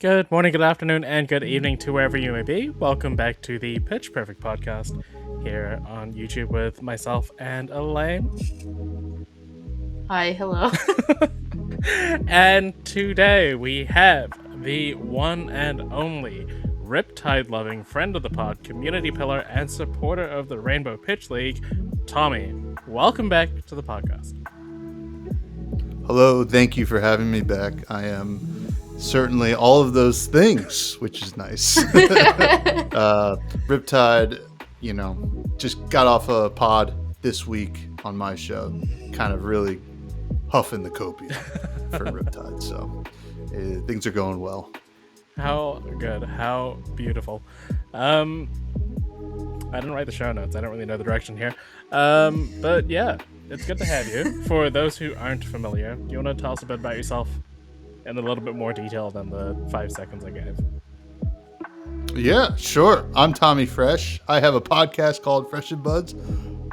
Good morning, good afternoon, and good evening to wherever you may be. Welcome back to the Pitch Perfect podcast here on YouTube with myself and Elaine. Hi, hello. And today we have the one and only Riptide-loving friend of the pod, community pillar, and supporter of the Rainbow Pitch League, Tommy. Welcome back to the podcast. Hello, thank you for having me back. I am certainly all of those things, which is nice. Riptide, just got off a pod this week on my show, kind of really huffing the copia for Riptide. So things are going well. How good, how beautiful. I didn't write the show notes. I don't really know the direction here. But yeah, it's good to have you. For those who aren't familiar, do you want to tell us a bit about yourself in a little bit more detail than the 5 seconds I gave? Yeah, sure. I'm Tommy Fresh. I have a podcast called Fresh and Buds.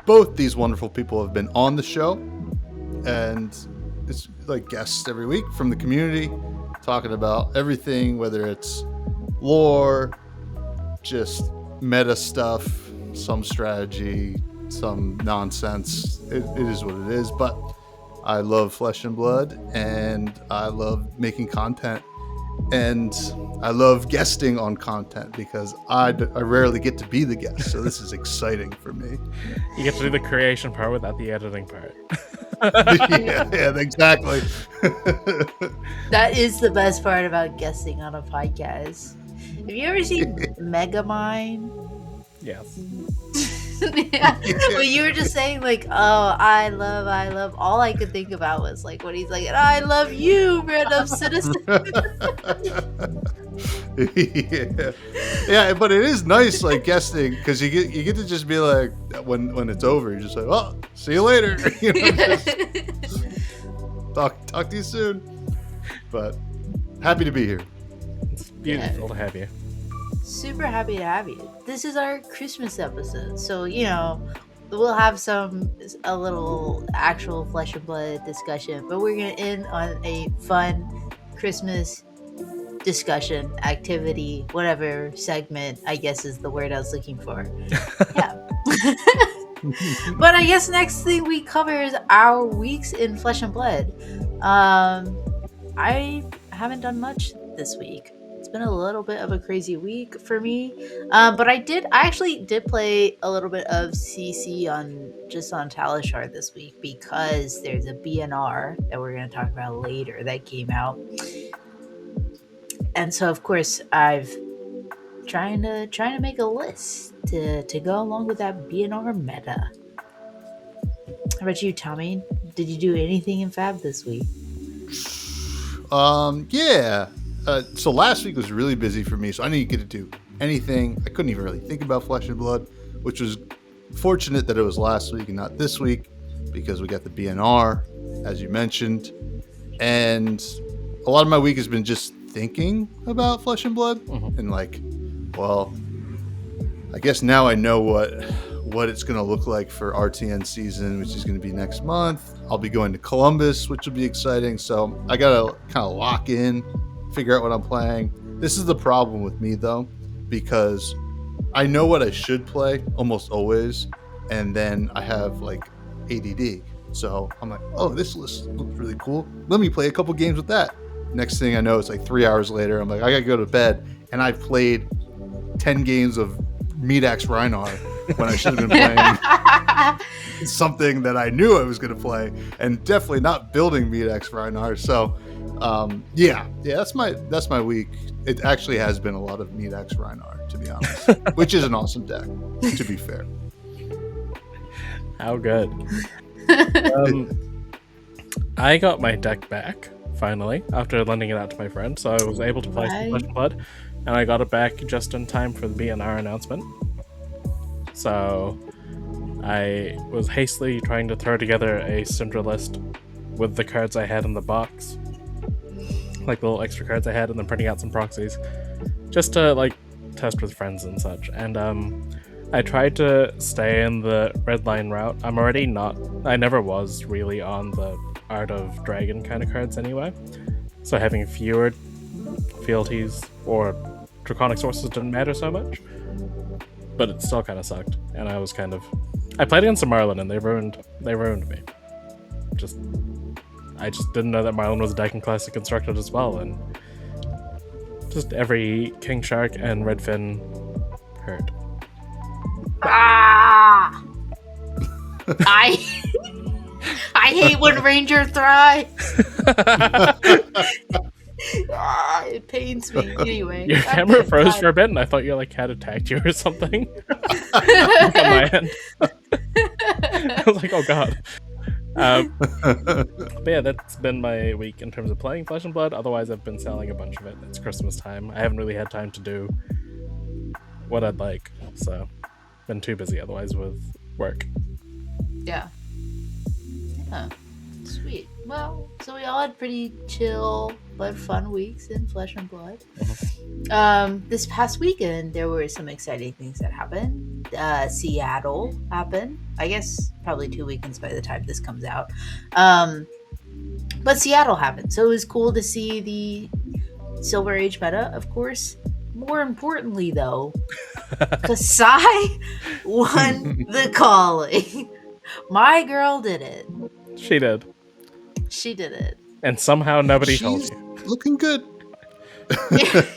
Both these wonderful people have been on the show, and it's like guests every week from the community, talking about everything, whether it's lore, just meta stuff, some strategy, some nonsense. It is what it is, but I love Flesh and Blood, and I love making content, and I love guesting on content because I rarely get to be the guest, so this is exciting for me. You get to do the creation part without the editing part. yeah, exactly. That is the best part about guesting on a podcast. Have you ever seen Megamind? Yes. Yeah. Well, you were just saying like, oh, I love. All I could think about was like when he's like, I love you, random citizen. yeah, but it is nice like guesting because you get to just be like when it's over, you're just like, well, see you later. Talk to you soon. But happy to be here. It's beautiful to have you. Super happy to have you. This is our Christmas episode, so we'll have a little actual Flesh and Blood discussion, but we're gonna end on a fun Christmas discussion activity, whatever segment I guess is the word I was looking for. Yeah. But I guess next thing we cover is our weeks in Flesh and Blood. I haven't done much this week. It's been a little bit of a crazy week for me, but I actually did play a little bit of CC on Talishar this week because there's a BNR that we're going to talk about later that came out, and so of course I've trying to make a list to go along with that BNR meta. How about you, Tommy? Did you do anything in Fab this week? Yeah. So last week was really busy for me, so I didn't get to do anything. I couldn't even really think about Flesh and Blood, which was fortunate that it was last week and not this week because we got the BNR, as you mentioned. And a lot of my week has been just thinking about Flesh and Blood and like, well, I guess now I know what it's going to look like for RTN season, which is going to be next month. I'll be going to Columbus, which will be exciting. So I got to kind of lock in, figure out what I'm playing. This is the problem with me though, because I know what I should play almost always, and then I have like ADD. So I'm like, oh, this list looks really cool. Let me play a couple games with that. Next thing I know, it's like 3 hours later. I'm like, I gotta go to bed, and I've played 10 games of Medax Rhinar when I should have been playing something that I knew I was going to play, and definitely not building Medax Rhinar. So, yeah, that's my week. It actually has been a lot of Medax Rhinar, to be honest, which is an awesome deck, to be fair. How good. I got my deck back finally after lending it out to my friend, so I was able to play some Flesh and Blood, and I got it back just in time for the BNR announcement. So I was hastily trying to throw together a Syndra list with the cards I had in the box, like the little extra cards I had, and then printing out some proxies just to like test with friends and such. And I tried to stay in the red line route. I never was really on the Art of Dragon kind of cards anyway, so having fewer fealties or draconic sources didn't matter so much. But it still kind of sucked, and I played against the Marlin, and they ruined me. I just didn't know that Marlin was a Dakin Classic constructed as well, and just every King Shark and Redfin hurt. Ah! I hate when Ranger thrives. It pains me. Anyway, Your camera froze for a bit, and I thought your cat attacked you or something. On my end. I was like, oh god. But yeah, that's been my week in terms of playing Flesh and Blood. Otherwise, I've been selling a bunch of it. It's Christmas time. I haven't really had time to do what I'd like, so been too busy otherwise with work. Yeah. Sweet. Well, so we all had pretty chill but fun weeks in Flesh and Blood. This past weekend, there were some exciting things that happened. Seattle happened. I guess probably 2 weekends by the time this comes out. But Seattle happened. So it was cool to see the Silver Age meta, of course. More importantly, though, Kasai won the calling. My girl did it. She did. She did it. And somehow nobody told you. Looking good.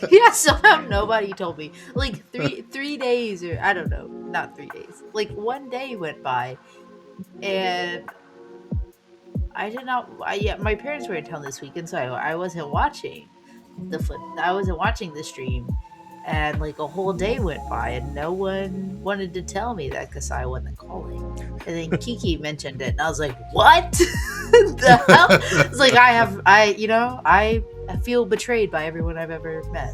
Yeah, somehow nobody told me. Like three days, or I don't know, not 3 days. Like 1 day went by, and I did not. My parents were in town this weekend, so I wasn't watching I wasn't watching the stream, and like a whole day went by, and no one wanted to tell me that Kasai won the calling. And then Kiki mentioned it, and I was like, "What the hell?" It's like I feel betrayed by everyone I've ever met.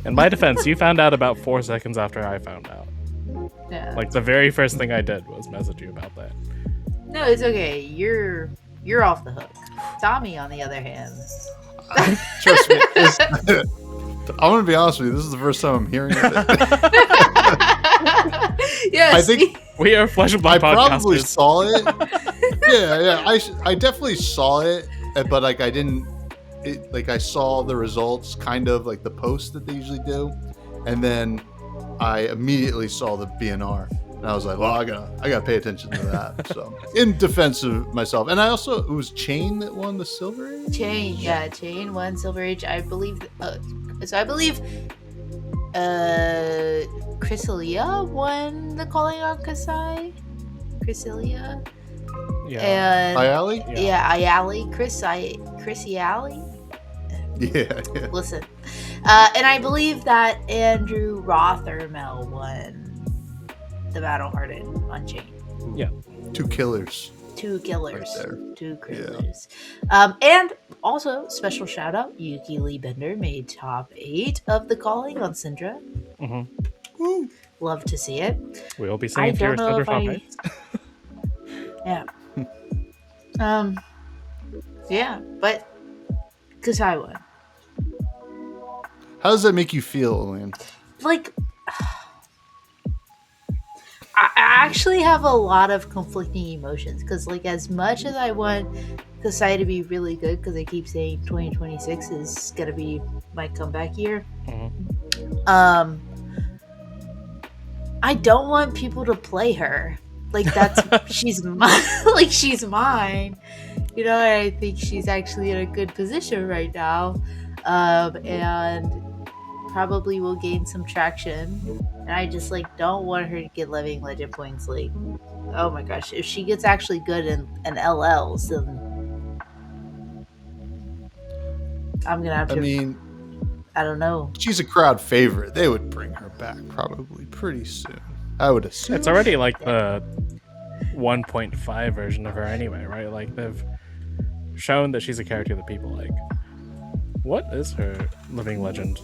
In my defense, you found out about 4 seconds after I found out. Yeah. Like the very first thing I did was message you about that. No, it's okay. You're off the hook. Tommy, on the other hand. Trust me. I'm going to be honest with you. This is the first time I'm hearing of it. Yes. I think we are Flesh and Blood podcasters. I probably saw it. Yeah. I definitely saw it, but like I didn't. I saw the results, kind of like the post that they usually do, and then I immediately saw the BNR, and I was like, "Well, I gotta pay attention to that." So, in defense of myself, and it was Chain that won the Silver Age. Chain won Silver Age. I believe. Chrysalia won the calling on Kasai. Chrysalia. Yeah. And Ayali? Yeah, Ayali. Chris Ayali. Yeah. Listen. And I believe that Andrew Rothermel won the Battle Hardened on Chain. Yeah. 2 killers. 2 killers. Right there. 2 killers. Yeah. And also, special shout out, Yuki Lee Bender made top 8 of the calling on Syndra. Mm-hmm. Woo. Love to see it. We will be seeing Fierce Thunder topics. Yeah. Yeah, but Kasai won. How does that make you feel, Elaine? Like, I actually have a lot of conflicting emotions because, like, as much as I want Kasai to be really good, because I keep saying 2026 is gonna be my comeback year. Mm-hmm. I don't want people to play her. Like, that's she's mine. Like, she's mine. You know, I think she's actually in a good position right now, and probably will gain some traction. And I just don't want her to get Living Legend points. Like, oh my gosh, if she gets actually good in LLs, then I'm gonna have to. I don't know. She's a crowd favorite. They would bring her back probably pretty soon. I would assume. It's already like the 1.5 version of her anyway, right? Like, they've shown that she's a character that people like. What is her Living Legend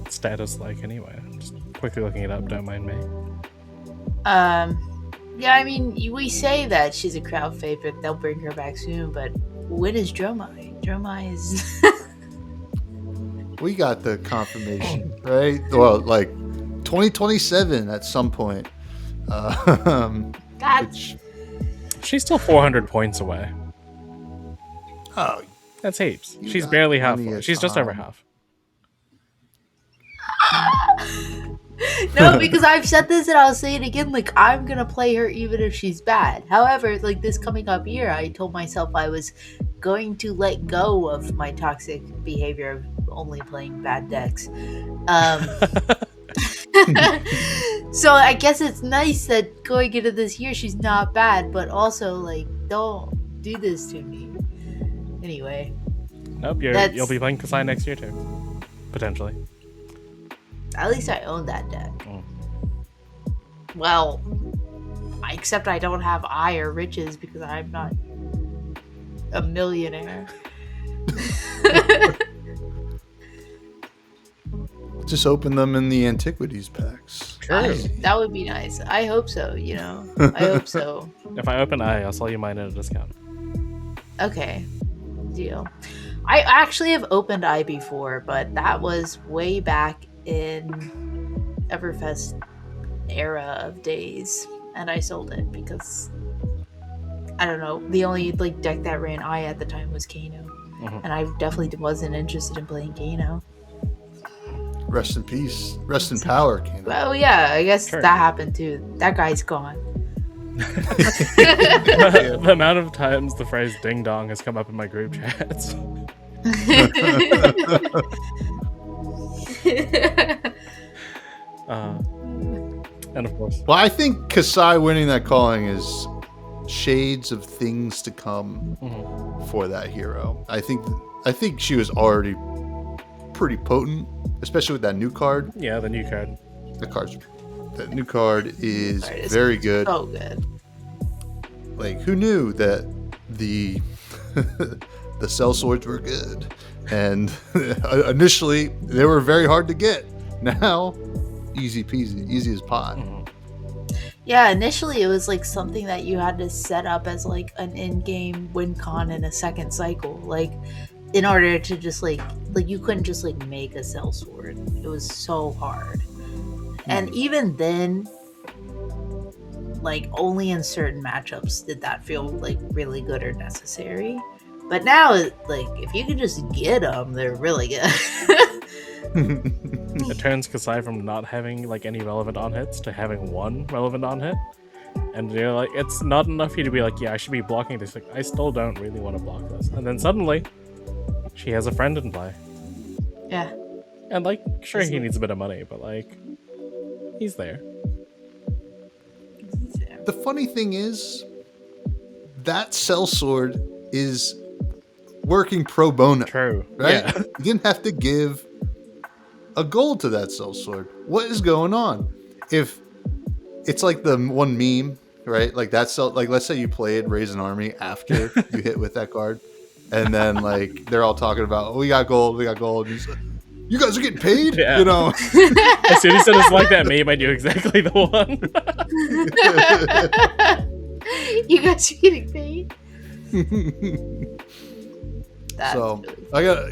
status like anyway? I'm just quickly looking it up, don't mind me. Yeah, I mean, we say that she's a crowd favorite, they'll bring her back soon, but when is Dromai? Dromai is... We got the confirmation, right? Well, like 2027 at some point. She's still 400 points away. Oh, that's heaps. She's barely half. She's just over half. No, because I've said this and I'll say it again. Like, I'm gonna play her even if she's bad. However, like this coming up year, I told myself I was going to let go of my toxic behavior of only playing bad decks. So I guess it's nice that going into this year she's not bad, but also like don't do this to me. Anyway. Nope, you'll be playing Kasai next year too. Potentially. At least I own that deck. Mm. Well, except I don't have eye or riches because I'm not a millionaire. Just open them in the antiquities packs. That would be nice. I hope so, you know. I hope so. If I open eye, I'll sell you mine at a discount. Okay. Deal. I actually have opened eye before, but that was way back in Everfest era of days, and I sold it because I don't know, the only like deck that ran eye at the time was Kano. And I definitely wasn't interested in playing Kano. Rest in peace. Rest in power, Kano. Well, yeah, I guess Sure. that happened too. That guy's gone. The amount of times the phrase ding dong has come up in my group chats. And of course, Well, I think Kasai winning that calling is shades of things to come for that hero. I think she was already pretty potent, especially with that new card. yeah, the new card. That new card is very good. So good. Like, who knew that the the cell swords were good? And initially, they were very hard to get. Now, easy peasy, easy as pie. Yeah, initially it was like something that you had to set up as like an in-game win con in a second cycle. Like, in order to just like you couldn't just like make a cell sword. It was so hard. And even then, like only in certain matchups did that feel like really good or necessary. But now, like if you can just get them, they're really good. It turns Kasai from not having like any relevant on hits to having one relevant on hit. And you're like, it's not enough for you to be like, yeah, I should be blocking this. Like, I still don't really want to block this. And then suddenly, she has a friend in play. Yeah. And like, sure, he needs a bit of money, but like, he's there. The funny thing is, that cell sword is working pro bono. True. Right? Yeah. You didn't have to give a gold to that cell sword. What is going on? If it's like the one meme, right? Like that cell, like let's say you played Raise an Army after you hit with that card, and then like they're all talking about, oh, we got gold. And he's like, you guys are getting paid? Yeah. You know? As soon as it was like that meme, I knew exactly the one. You guys are getting paid? So I got,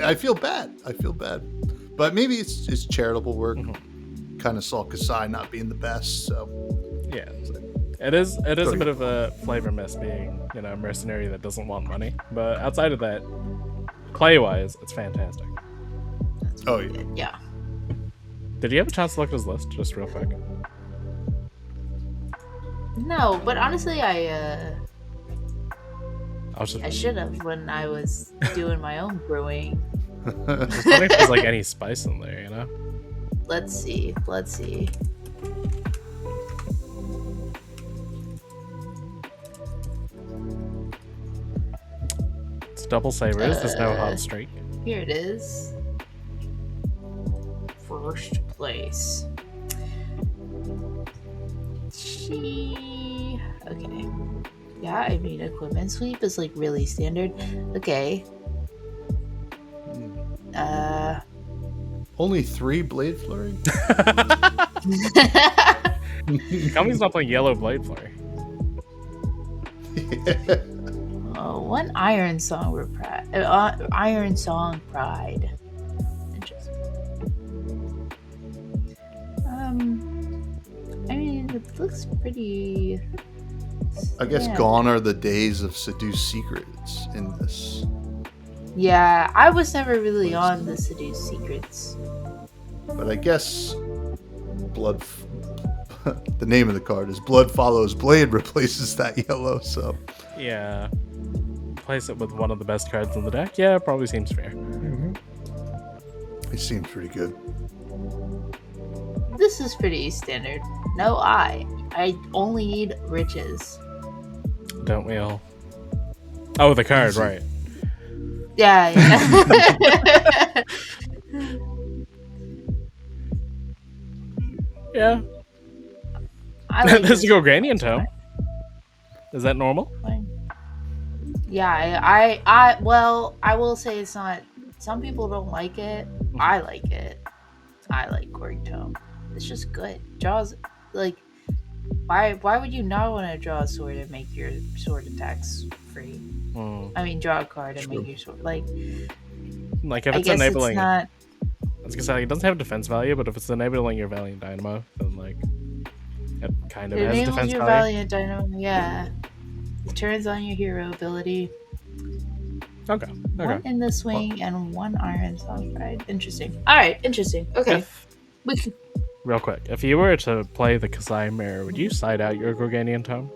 I feel bad. But maybe it's charitable work. Kind of saw Kasai not being the best. So Yeah. It is a bit of a flavor miss being, a mercenary that doesn't want money. But outside of that, play-wise, it's fantastic. oh yeah. Yeah. Did you have a chance to look at his list, just real quick? No, but honestly, I was just should have when I was doing my own brewing. wondering if there's like any spice in there, Let's see. It's double sabers. There's no hot streak. Here it is. First place. Okay. Yeah, I mean, equipment sweep is like really standard. Okay. Only 3 Blade Flurry? Kami's not playing yellow blade flurry. Oh, one Iron Song Pride. Iron Song Pride. Interesting. I mean, it looks pretty. I guess Yeah. gone are the days of Seduce Secrets in this. Yeah, I was never really on the Seduce Secrets. But I guess blood. The name of the card is Blood Follows Blade, replaces that yellow. So yeah, place it with one of the best cards in the deck. Yeah, it probably seems fair. It seems pretty good. This is pretty standard. No, I only need riches. Don't we all? Oh, the card, right? Yeah. Yeah. There's a Gorganian Tome. Is that normal? Yeah, I will say it's not. Some people don't like it. I like it. I like Gorg Tome. It's just good. Draws like why would you not want to draw a sword and make your sword attacks free? I mean, draw a card and make your sword like if it's enabling. It's not, I was gonna say it doesn't have defense value, but if it's enabling your Valiant Dynamo, then like it kind of has defense your value. Valiant Dynamo, yeah. It turns on your hero ability. Okay. One in the swing and one iron soft ride. Interesting. All right, interesting. Okay. Real quick, if you were to play the Kasai Mirror, would you side out your Gorganian Tome?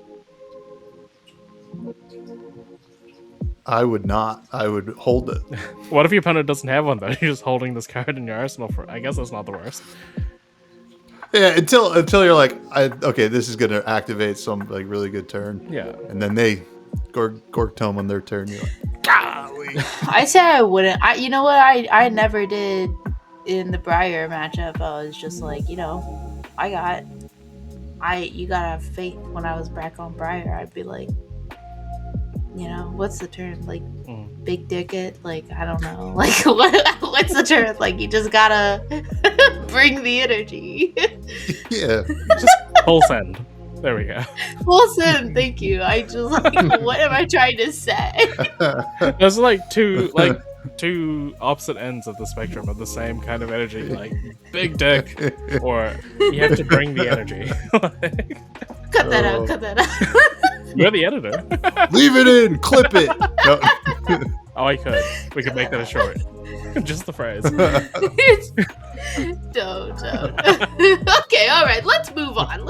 I would not. I would hold it. What if your opponent doesn't have one though? You're just holding this card in your arsenal for. I guess that's not the worst. Yeah, until you're like, okay, this is gonna activate some like really good turn. Yeah, and then they Gorg Tome on their turn. You're like, golly. I say I wouldn't. You know what? I never did in the Briar matchup. I was just like, you gotta have faith. When I was back on Briar, I'd be like, what's the term? Like, big dick it? Like, I don't know. Like, what's the term? Like, you just gotta bring the energy. Yeah. Just full send. There we go. Full send. Thank you. I just like, what am I trying to say? There's like two opposite ends of the spectrum of the same kind of energy, like big dick, or you have to bring the energy. Cut that out. Cut that out. You're the editor. Leave it in. Clip it. No. Oh, I could. We could make that a short. Just the phrase. Don't. Okay, all right. Let's move on.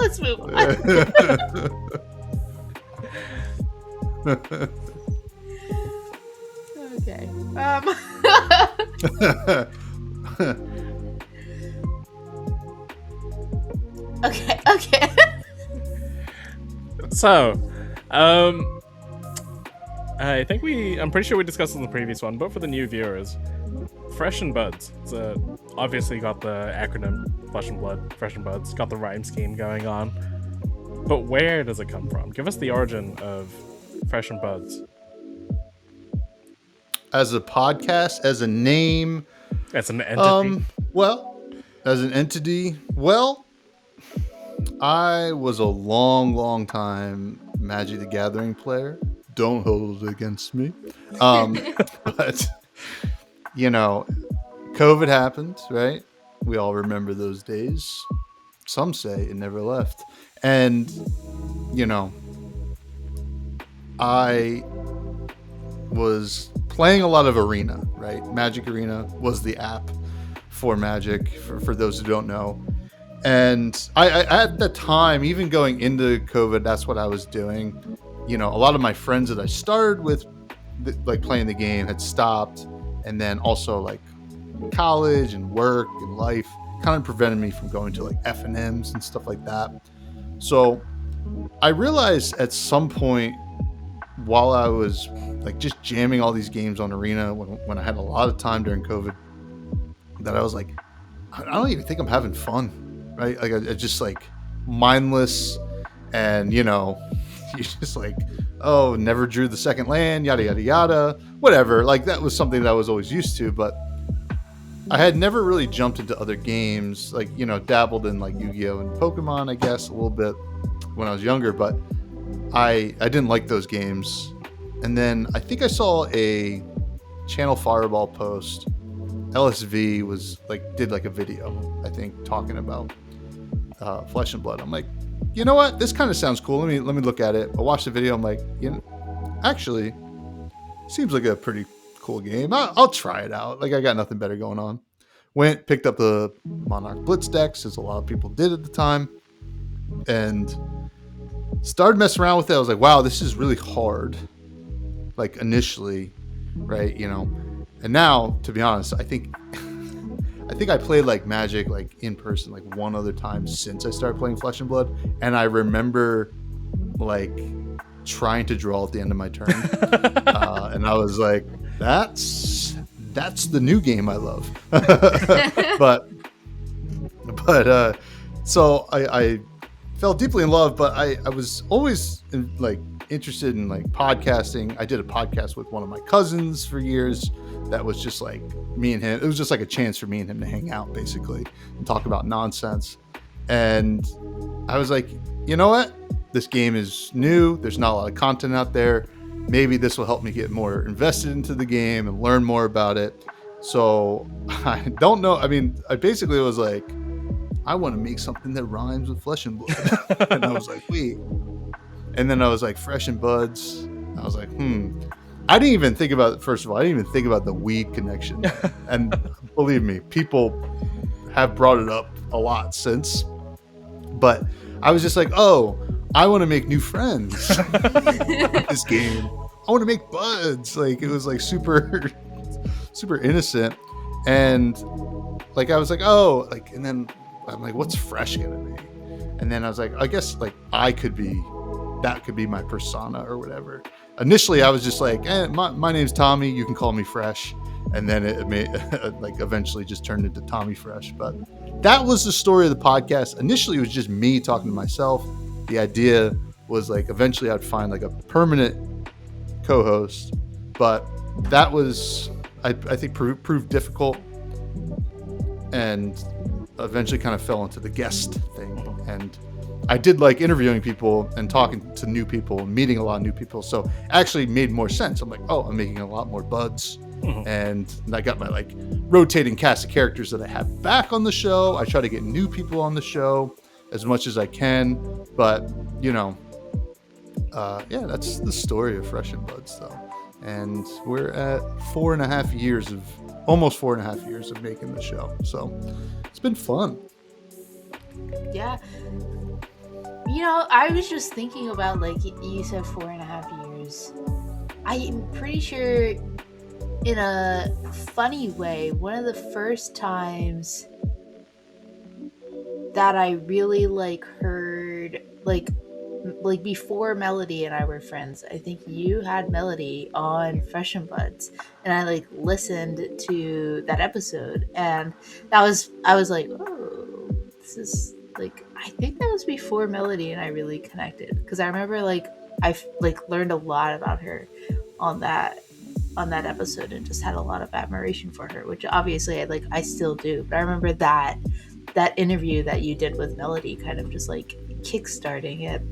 Okay. Okay. So, I think I'm pretty sure we discussed in the previous one, but for the new viewers, Fresh and Buds. So obviously got the acronym Flesh and Blood, Fresh and Buds, got the rhyme scheme going on. But where does it come from? Give us the origin of Fresh and Buds. As a podcast, as a name, as an entity. As an entity, I was a long time Magic the Gathering player. Don't hold it against me. But COVID happened, right? We all remember those days. Some say it never left. And, I was playing a lot of Arena, right? Magic Arena was the app for Magic, for those who don't know. And I at the time, even going into COVID, that's what I was doing. A lot of my friends that I started with, like playing the game, had stopped. And then also like college and work and life kind of prevented me from going to like F&Ms and stuff like that. So I realized at some point while I was like just jamming all these games on Arena when I had a lot of time during COVID, that I was like, I don't even think I'm having fun, right? Like I just like mindless, and you're just like, oh, never drew the second land, yada yada yada, whatever. Like that was something that I was always used to, but I had never really jumped into other games, like dabbled in like Yu-Gi-Oh and Pokemon, I guess, a little bit when I was younger, but I didn't like those games. And then I think I saw a Channel Fireball post. LSV did like a video, I think, talking about Flesh and Blood. I'm like, you know what? This kind of sounds cool. Let me look at it. I watched the video. I'm like, actually, seems like a pretty cool game. I'll try it out. Like I got nothing better going on. went, picked up the Monarch Blitz decks, as a lot of people did at the time, and started messing around with it. I was like, wow, this is really hard, like initially, right? And now, to be honest, I think I played like Magic like in person like one other time since I started playing Flesh and Blood, and I remember like trying to draw at the end of my turn, and I was like, that's the new game I love. but so I fell deeply in love, but I was always interested in like podcasting. I did a podcast with one of my cousins for years that was just like me and him. It was just like a chance for me and him to hang out basically and talk about nonsense. And I was like, you know what? This game is new. There's not a lot of content out there. Maybe this will help me get more invested into the game and learn more about it. So I don't know. I mean, I basically was like, I want to make something that rhymes with Flesh and Blood. And I was like, wait. And then I was like, Fresh and Buds. I was like, I didn't even think about, first of all, I didn't even think about the weed connection. And believe me, people have brought it up a lot since. But I was just like, oh, I want to make new friends with this game. I want to make buds. Like, it was like super, super innocent. And like, I was like, oh, like, and then I'm like, what's Fresh gonna be? And then I was like, I guess like that could be my persona or whatever. Initially, I was just like, my name's Tommy. You can call me Fresh. And then it may, like eventually just turned into Tommy Fresh. But that was the story of the podcast. Initially, it was just me talking to myself. The idea was like eventually I'd find like a permanent co-host, but that was I think proved difficult, and eventually kind of fell into the guest thing. And I did like interviewing people and talking to new people and meeting a lot of new people, so actually made more sense. I'm like, oh, I'm making a lot more buds. And I got my like rotating cast of characters that I have back on the show. I try to get new people on the show as much as I can, but yeah, that's the story of Fresh and Buds though. And we're at almost 4.5 years of making the show. So it's been fun. Yeah. I was just thinking about, like, you said 4.5 years. I'm pretty sure, in a funny way, one of the first times that I really like heard like before Melody and I were friends, I think you had Melody on Fresh and Buds, and I like listened to that episode, and I was like, oh, this is like, I think that was before Melody and I really connected, because I remember like I've like learned a lot about her on that episode and just had a lot of admiration for her, which obviously I still do. But I remember that interview that you did with Melody kind of just like kickstarting it.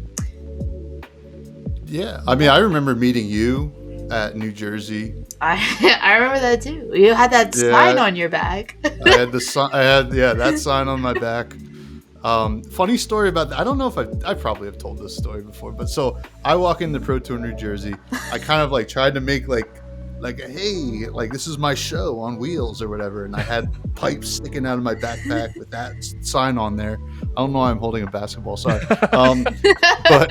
Yeah, I mean, I remember meeting you at New Jersey. I remember that too. You had that sign on your back. I had that sign on my back. Funny story about that. I don't know if I probably have told this story before, but so I walk into Pro Tour New Jersey. I kind of like tried to make like hey, like this is my show on wheels or whatever, and I had pipes sticking out of my backpack with that sign on there. I don't know why I'm holding a basketball. Sorry, but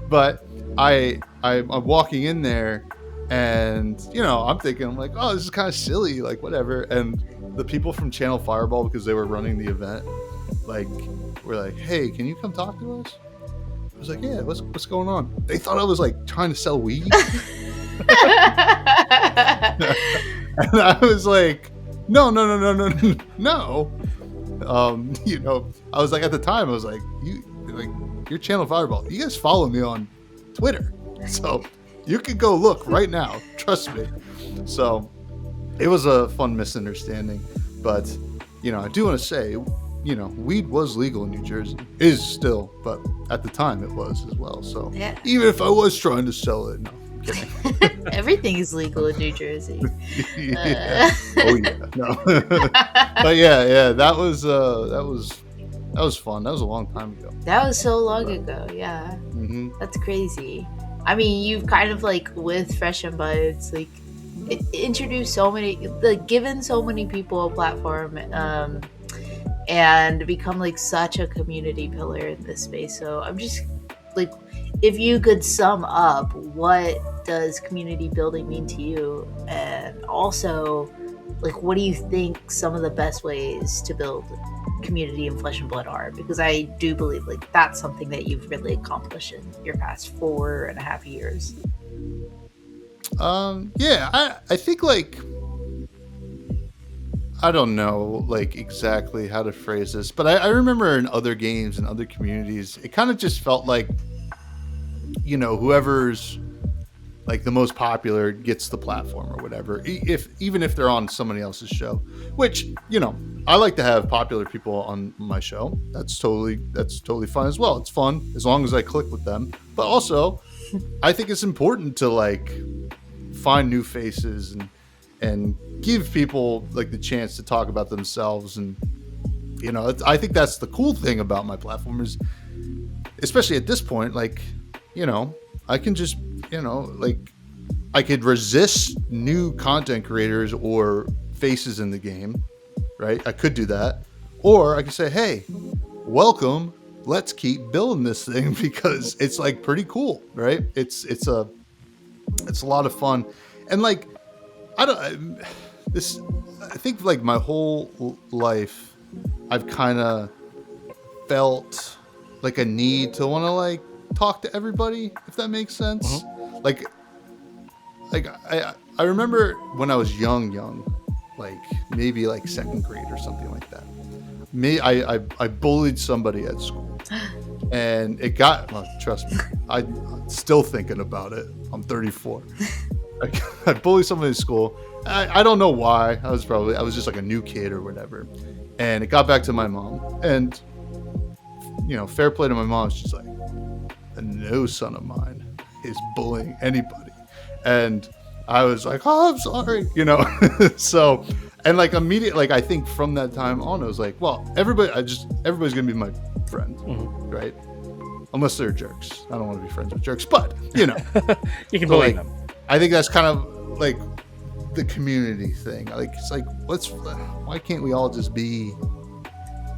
but I'm walking in there, and I'm thinking, I'm like, oh, this is kind of silly, like whatever. And the people from Channel Fireball, because they were running the event, like were like, hey, can you come talk to us? I was like, yeah, what's going on? They thought I was like trying to sell weed. And I was like, no. I was like, at the time, I was like, you're Channel Fireball. You guys follow me on Twitter, so you could go look right now. Trust me. So it was a fun misunderstanding, but I do want to say, weed was legal in New Jersey, is still, but at the time it was as well. So yeah. Even if I was trying to sell it, no, I'm kidding. Everything is legal in New Jersey. Yeah. Oh yeah, no. But yeah, that was fun. That was a long time ago. That was so long ago. Yeah, mm-hmm. That's crazy. I mean, you've kind of like with Fresh and Buds, like introduced so many, like, given so many people a platform, and become like such a community pillar in this space. So I'm just like, if you could sum up, what does community building mean to you, and also, like, what do you think some of the best ways to build community in Flesh and Blood are? Because I do believe like that's something that you've really accomplished in your past 4.5 years. Yeah, I think, like, I don't know, like, exactly how to phrase this, but I remember in other games and other communities, it kind of just felt like, you know, whoever's like the most popular gets the platform or whatever, even if they're on somebody else's show, which, you know, I like to have popular people on my show. That's totally fun as well. It's fun as long as I click with them. But also, I think it's important to, like, find new faces and give people, like, the chance to talk about themselves. And, you know, I think that's the cool thing about my platform is, especially at this point, like, you know, I can just, you know, like, I could resist new content creators or faces in the game, right? I could do that. Or I could say, hey, welcome, let's keep building this thing, because it's, like, pretty cool, right? It's a lot of fun. And, like, I think, like, my whole life, I've kind of felt like a need to want to, like, talk to everybody, if that makes sense. Mm-hmm. Like I remember when I was young, like maybe like second grade or something like that. I bullied somebody at school, and it got, well, trust me, I'm still thinking about it. I'm 34. I bullied somebody at school. I don't know why. I was just like a new kid or whatever, and it got back to my mom, and, you know, fair play to my mom. She's like, no son of mine is bullying anybody. And I was like, oh, I'm sorry, you know. So, and, like, immediately, like, I think from that time on, I was like, well, everybody's gonna be my friend, mm-hmm. right? Unless they're jerks. I don't want to be friends with jerks, but, you know, you can bully, like, them. I think that's kind of like the community thing. Like, it's like, why can't we all just be,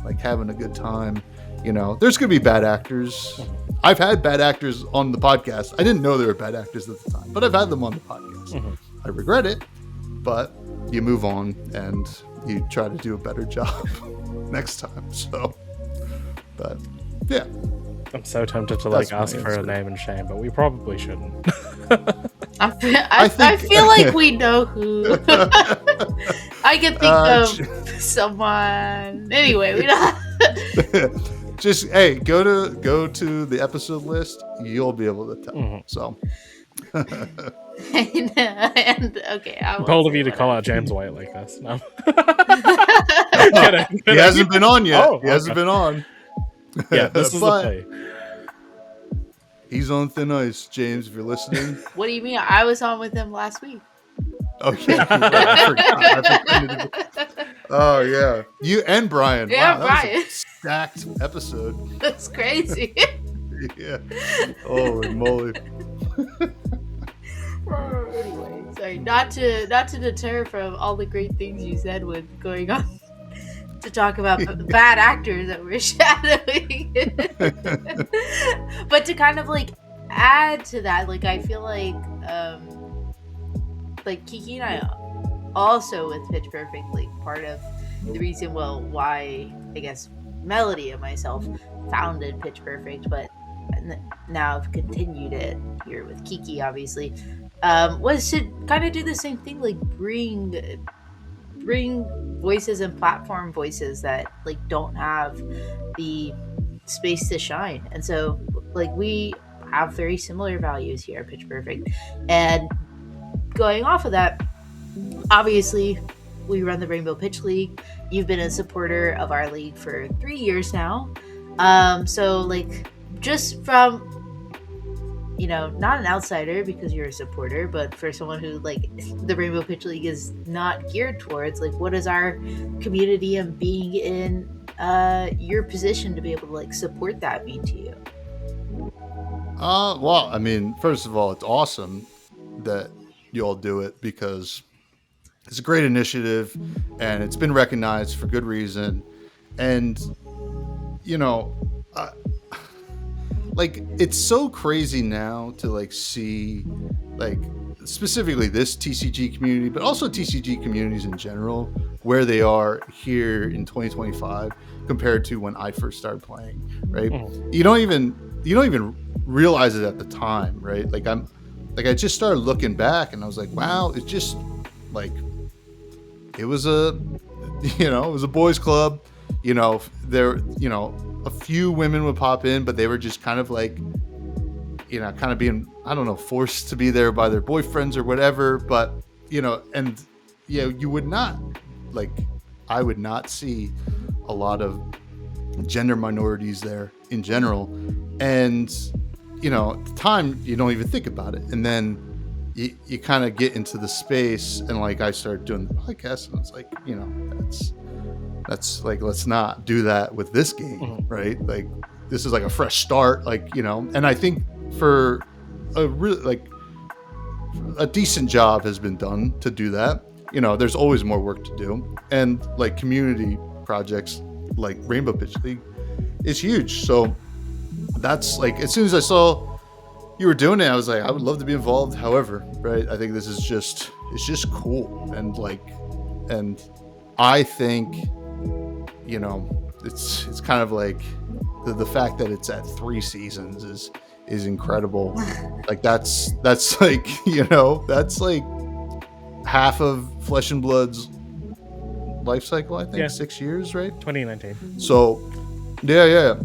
like, having a good time? You know, there's gonna be bad actors. I've had bad actors on the podcast. I didn't know they were bad actors at the time, but I've had them on the podcast. Mm-hmm. I regret it, but you move on and you try to do a better job next time. So, but yeah. I'm so tempted to, like, ask for a name and shame, but we probably shouldn't. I feel like we know who. I can think of someone. Anyway, we don't. Just, hey, go to the episode list. You'll be able to tell. Mm-hmm. So. and okay, bold of you to call out James White like this. No. He hasn't been on yet. He hasn't been on. Yeah, this is the play. He's on thin ice, James, if you're listening. What do you mean? I was on with him last week. Oh, yeah. I forgot. Oh, yeah. You and Brian. Yeah, wow, Brian. That was a stacked episode. That's crazy. Yeah. Holy moly. Anyway, sorry. Not to deter from all the great things you said with going on to talk about bad actors that we're shadowing. But to kind of, like, add to that, like, I feel like Kiki and I also with Pitch Perfect, like, part of the reason, well, why I guess Melody and myself founded Pitch Perfect, but now I've continued it here with Kiki, obviously, was to kind of do the same thing, like bring voices and platform voices that, like, don't have the space to shine. And so, like, we have very similar values here at Pitch Perfect, and going off of that, obviously we run the Rainbow Pitch League. You've been a supporter of our league for 3 years now, so, like, just from, you know, not an outsider because you're a supporter, but for someone who, like, the Rainbow Pitch League is not geared towards, like, what is our community and being in your position to be able to, like, support that mean to you? Well, I mean, first of all, it's awesome that you all do it because it's a great initiative and it's been recognized for good reason. And, you know, uh, like it's so crazy now to like see like specifically this TCG community, but also TCG communities in general, where they are here in 2025 compared to when I first started playing, right? You don't even realize it at the time, right? Like I just started looking back and I was like, wow, it's just like it was a boys club. There a few women would pop in, but they were just kind of like kind of being, I don't know, forced to be there by their boyfriends or whatever. But and you would not, like, I would not see a lot of gender minorities there in general. And at the time you don't even think about it, and then you kind of get into the space, and like I started doing the podcast, and it's like that's like, let's not do that with this game, right? Like this is like a fresh start, like, and I think for a really like a decent job has been done to do that. There's always more work to do, and like community projects like Rainbow Pitch League is huge. So that's like, as soon as I saw you were doing it, I was like, I would love to be involved. However, right, I think this is just cool, and like, and I think it's kind of like the fact that it's at 3 seasons is incredible. Like that's like that's like half of Flesh and Blood's life cycle, I think. Yeah. 6 years, right? 2019. So yeah.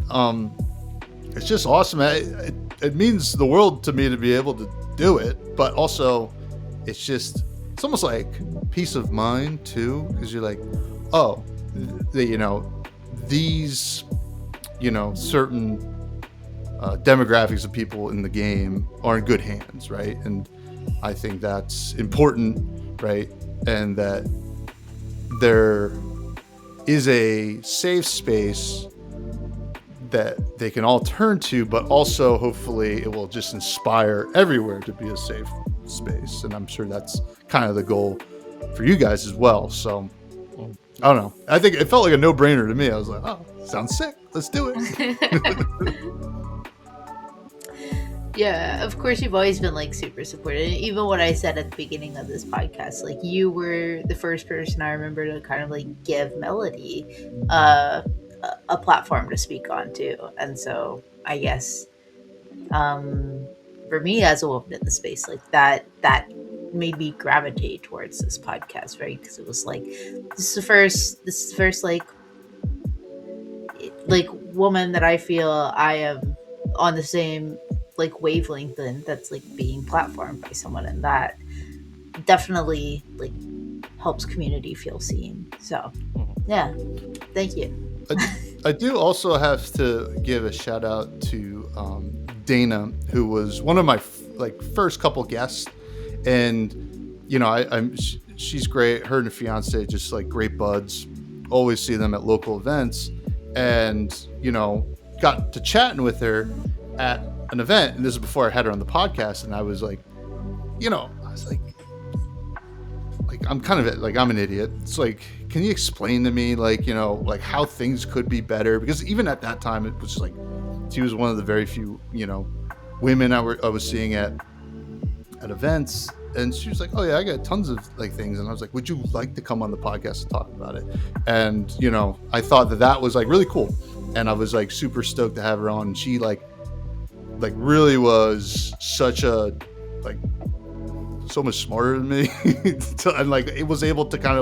It's just awesome. It means the world to me to be able to do it, but also it's almost like peace of mind too, because you're like, oh, these certain demographics of people in the game are in good hands, right? And I think that's important, right? And that there is a safe space that they can all turn to, but also hopefully it will just inspire everywhere to be a safe space. And I'm sure that's kind of the goal for you guys as well. So I don't know. I think it felt like a no-brainer to me. I was like, oh, sounds sick. Let's do it. Yeah, of course, you've always been like super supportive. Even what I said at the beginning of this podcast, like you were the first person I remember to kind of like give Melody a platform to speak on too. And so I guess for me as a woman in the space, like that made me gravitate towards this podcast, right? Because it was like, this is the first like woman that I feel I am on the same like wavelength, and that's like being platformed by someone, and that definitely like helps community feel seen. So yeah, thank you. I do also have to give a shout out to Dana, who was one of my first couple guests, and she's great. Her and her fiance just like great buds. Always see them at local events, and got to chatting with her at an event, and this is before I had her on the podcast, and I was like, I'm kind of like, I'm an idiot. It's like, can you explain to me like how things could be better? Because even at that time, it was just like, she was one of the very few women I was seeing at events, and she was like, oh yeah, I got tons of like things, and I was like, would you like to come on the podcast and talk about it? And I thought that was like really cool, and I was like super stoked to have her on. And she like really was such a like so much smarter than me and like it was able to kind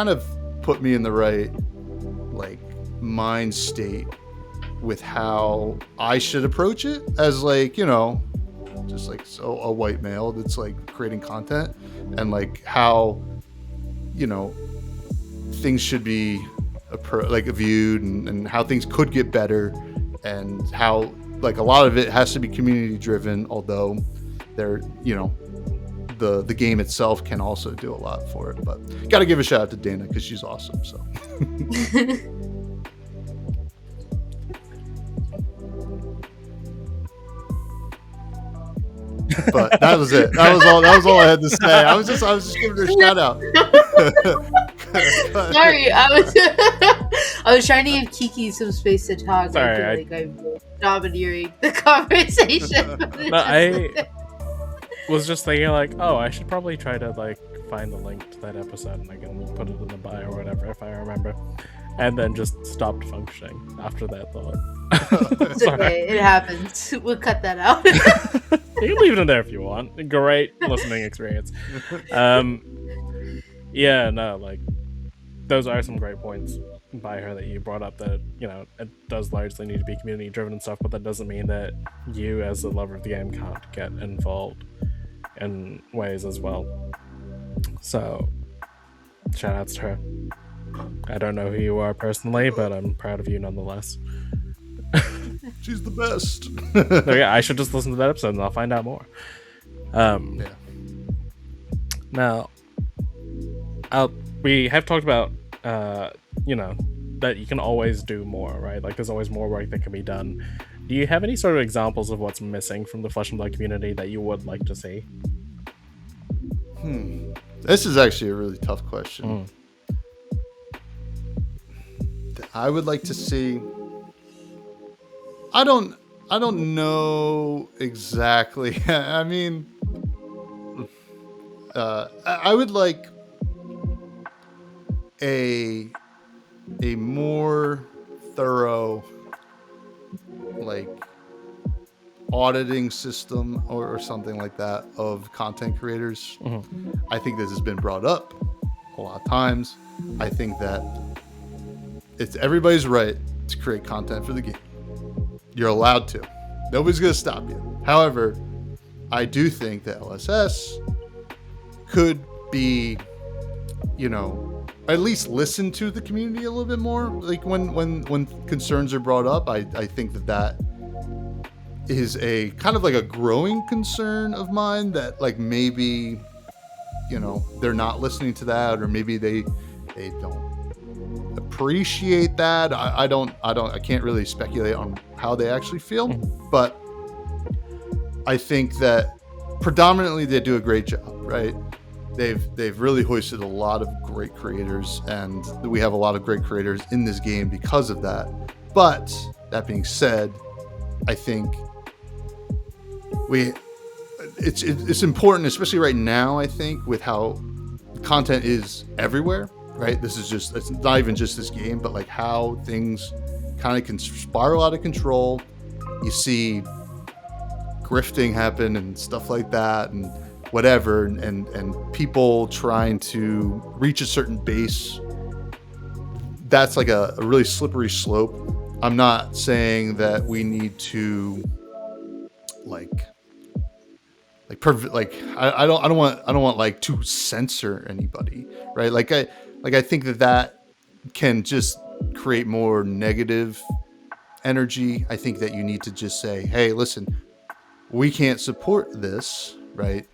of put me in the right like mind state with how I should approach it as like just like so a white male that's like creating content, and like how things should be viewed, and how things could get better, and how like a lot of it has to be community driven, although there the game itself can also do a lot for it. But gotta give a shout out to Dana because she's awesome. So But that was it. That was all I had to say. I was just giving her a shout out. Sorry, I was trying to give Kiki some space to talk. Sorry, I feel like I'm domineering the conversation. No, I was just thinking like, oh, I should probably try to like find the link to that episode and I can put it in the bio or whatever if I remember, and then just stopped functioning after that thought. It's okay, it happens. We'll cut that out. You can leave it in there if you want. Great listening experience. Yeah, no, like those are some great points by her that you brought up, that, you know, it does largely need to be community driven and stuff, but that doesn't mean that you as a lover of the game can't get involved in ways as well. So shout outs to her. I don't know who you are personally, but I'm proud of you nonetheless. She's the best. So yeah, I should just listen to that episode and I'll find out more. Yeah. Now, we have talked about, you know, that you can always do more, right? Like, there's always more work that can be done. Do you have any sort of examples of what's missing from the Flesh and Blood community that you would like to see? This is actually a really tough question. I would like to see. I don't know exactly. I mean, I would like a more thorough, like, auditing system or something like that of content creators. I think this has been brought up a lot of times. I think that it's everybody's right to create content for the game. You're allowed to. Nobody's going to stop you. However, I do think that LSS could be, you know, at least listen to the community a little bit more. Like when concerns are brought up, I think that is a kind of like a growing concern of mine, that like maybe, you know, they're not listening to that, or maybe they don't appreciate that. I can't really speculate on how they actually feel, but I think that predominantly they do a great job, right? They've really hoisted a lot of great creators, and we have a lot of great creators in this game because of that. But that being said, I think it's important, especially right now, I think, with how content is everywhere, right? It's not even just this game, but like how things kind of can spiral out of control. You see grifting happen and stuff like that and whatever, and people trying to reach a certain base. That's like a really slippery slope. I'm not saying that we need to I don't want like to censor anybody, right? Like I think that can just create more negative energy. I think that you need to just say, hey, listen, we can't support this, right?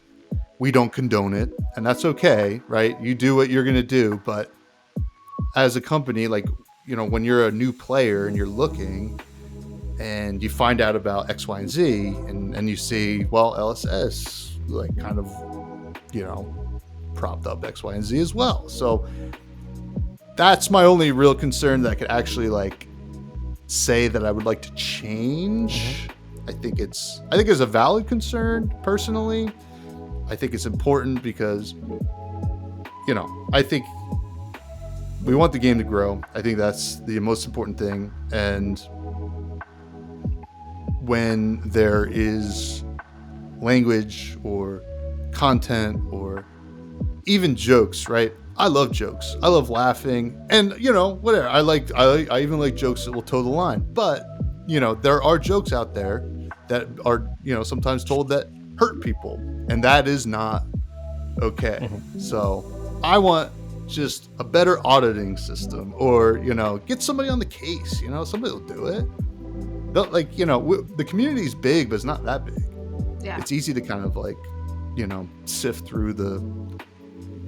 We don't condone it, and that's okay, right? You do what you're gonna do, but as a company, like, you know, when you're a new player and you're looking and you find out about X, Y, and Z, and you see, well, LSS like kind of, you know, propped up X, Y, and Z as well. So that's my only real concern that I could actually like say that I would like to change. I think it's a valid concern personally. I think it's important because, you know, I think we want the game to grow. I think that's the most important thing. And when there is language or content or even jokes, right? I love jokes. I love laughing, and, you know, whatever. I even like jokes that will toe the line. But, you know, there are jokes out there that are, you know, sometimes told that hurt people, and that is not okay. So I want just a better auditing system, or, you know, get somebody on the case. You know, somebody will do it. Like, you know, the community is big, but it's not that big. Yeah. It's easy to kind of like, you know, sift through the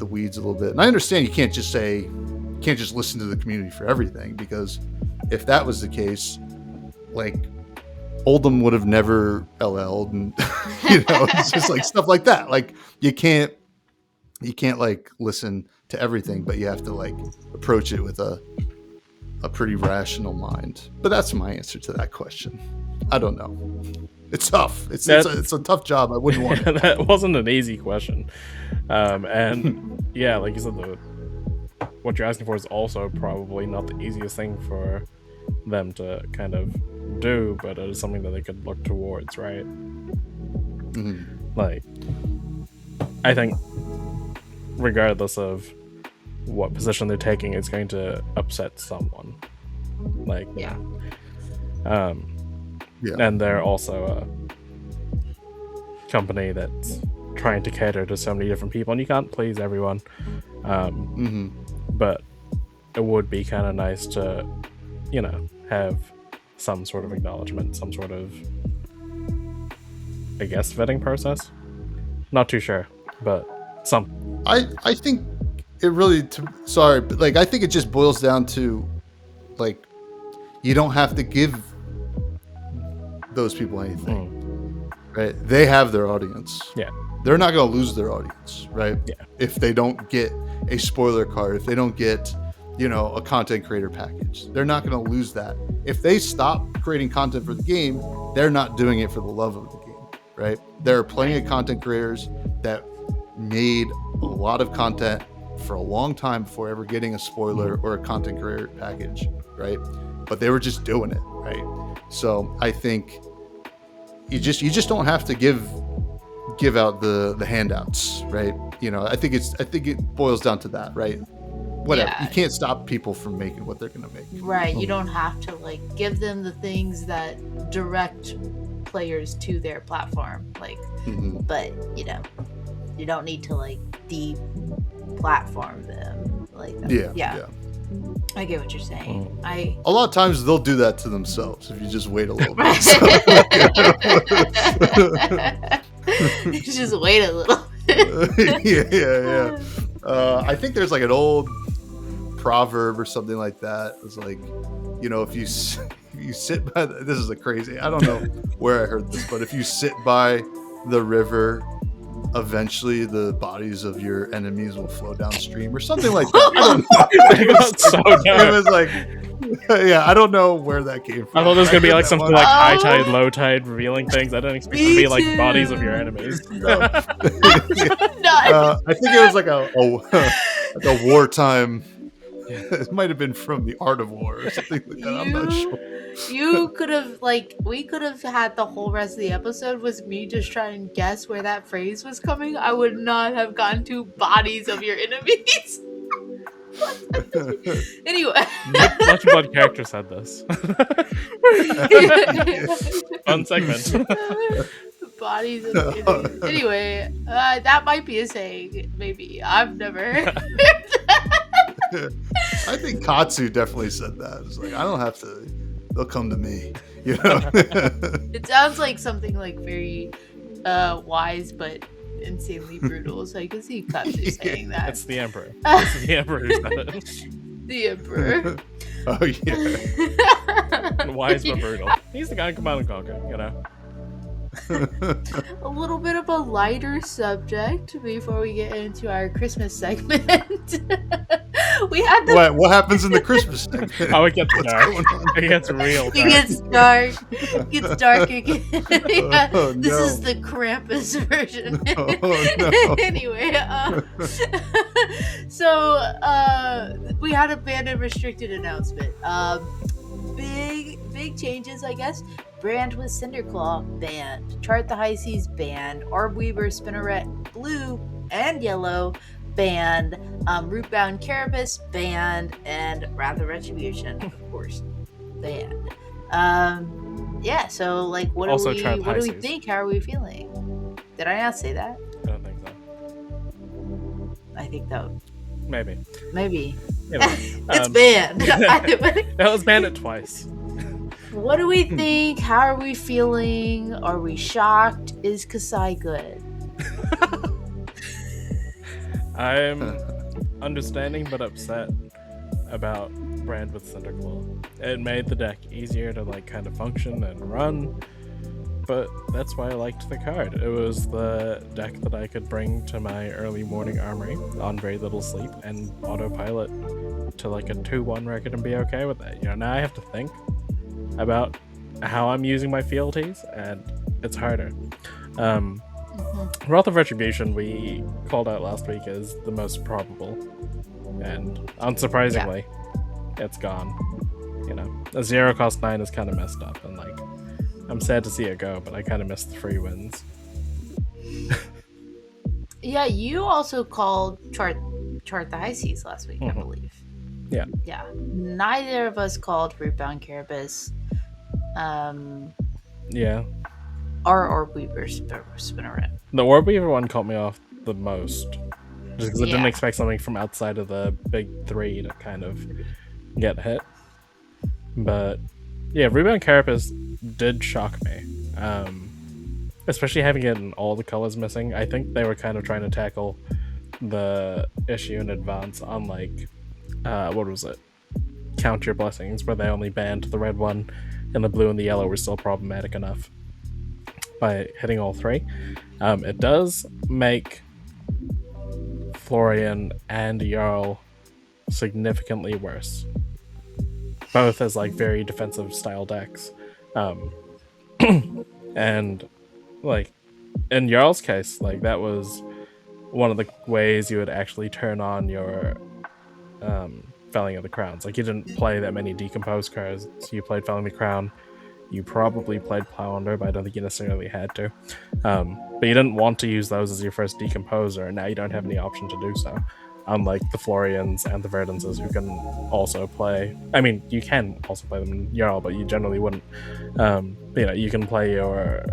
weeds a little bit. And I understand you can't just listen to the community for everything, because if that was the case, like, Oldham would have never LL'd, and it's just like stuff like that. Like you can't like listen to everything, but you have to like approach it with a pretty rational mind. But that's my answer to that question. I don't know. It's tough. It's a tough job. I wouldn't want it. That wasn't an easy question. And yeah, like you said, what you're asking for is also probably not the easiest thing for them to kind of do, but it is something that they could look towards, right? Mm-hmm. Like, I think regardless of what position they're taking, it's going to upset someone. Like, Yeah. And they're also a company that's trying to cater to so many different people, and you can't please everyone. But it would be kind of nice to, have some sort of acknowledgement, some sort of, I guess, vetting process. Not too sure, but some. I think it really. But like I think it just boils down to, like, you don't have to give those people anything, right? They have their audience. Yeah. They're not going to lose their audience, right? Yeah. If they don't get a spoiler card, if they don't get, a content creator package, they're not going to lose that. If they stop creating content for the game, they're not doing it for the love of the game, right? There are plenty of content creators that made a lot of content for a long time before ever getting a spoiler or a content creator package, right? But they were just doing it, right? So I think you just don't have to give out the handouts, right? I think it boils down to that, right? Whatever. Yeah. You can't stop people from making what they're gonna make. Right. You don't have to like give them the things that direct players to their platform. Like, but you don't need to like de-platform them like that. Yeah. I get what you're saying. A lot of times they'll do that to themselves if you just wait a little bit. Just wait a little bit. Yeah. I think there's like an old proverb or something like that. It's like, if you sit by this is a crazy. I don't know where I heard this, but if you sit by the river, eventually the bodies of your enemies will flow downstream or something like that. I don't know. It was like, yeah, I don't know where that came from. I thought there was going to be like something like high tide, low tide revealing things. I didn't expect it to be like bodies of your enemies. No. I think it was like a wartime. It might have been from The Art of War or something like that. I'm not sure. You could have we could have had the whole rest of the episode was me just trying to guess where that phrase was coming. I would not have gotten to bodies of your enemies. Anyway, much blood character said this. Fun segment. Bodies of enemies. Anyway, that might be a saying. Maybe I've never heard that. I think Katsu definitely said that. It's like I don't have to. They'll come to me. It sounds like something like very wise, but insanely brutal. So I can see Katsu saying that. It's the Emperor. It's the Emperor who said it. The Emperor. Oh yeah. Wise but brutal. He's the guy in Command and Conquer, A little bit of a lighter subject before we get into our Christmas segment. We had what happens in the Christmas segment? Oh, it gets dark. It gets real dark. It gets dark. It gets dark again. Yeah, Oh, this no. is the Krampus version. Oh, no. Anyway, so we had a banned and restricted announcement. Big changes, I guess. Brand with Cinderclaw banned. Chart the High Seas banned. Orb Weaver, Spinneret, Blue and Yellow banned. Rootbound Carapace banned. And Wrath of Retribution, of course, banned. Yeah, so like what do we think? How are we feeling? Did I not say that? I don't think so. I think that Maybe. it's banned. That was banned it twice. What do we think? How are we feeling? Are we shocked? Is Kasai good? I'm understanding but upset about brand with Cinderclaw. It made the deck easier to like kind of function and run, but that's why I liked the card. It was the deck that I could bring to my early morning armory on very little sleep and autopilot to like a 2-1 record and be okay with it. You know, now I have to think about how I'm using my fealties, and it's harder. Wrath of Retribution we called out last week as the most probable, and unsurprisingly, it's gone. You know, a 0-cost 9 is kind of messed up, and like, I'm sad to see it go, but I kind of miss the free wins. Yeah, you also called Chart the High Seas last week, I believe. Yeah. Yeah. Neither of us called Rootbound Carapace. Yeah. Or Orb-Weaver Spinneret. The Orb-Weaver one caught me off the most. Just because I didn't expect something from outside of the big three to kind of get hit. But yeah, Rebound Carapace did shock me. Especially having it in all the colors missing. I think they were kind of trying to tackle the issue in advance on like, what was it? Count Your Blessings, where they only banned the red one and the blue and the yellow were still problematic enough by hitting all three. It does make Florian and Jarl significantly worse, both as like very defensive style decks. And like in Jarl's case, like that was one of the ways you would actually turn on your Felling of the Crowns. Like, you didn't play that many Decompose cards, so you played Felling the Crown. You probably played Plow Under, but I don't think you necessarily had to. But you didn't want to use those as your first Decomposer, and now you don't have any option to do so. Unlike the Florians and the Verdances, who can also play... I mean, you can also play them in Jarl, but you generally wouldn't. You know, you can play your...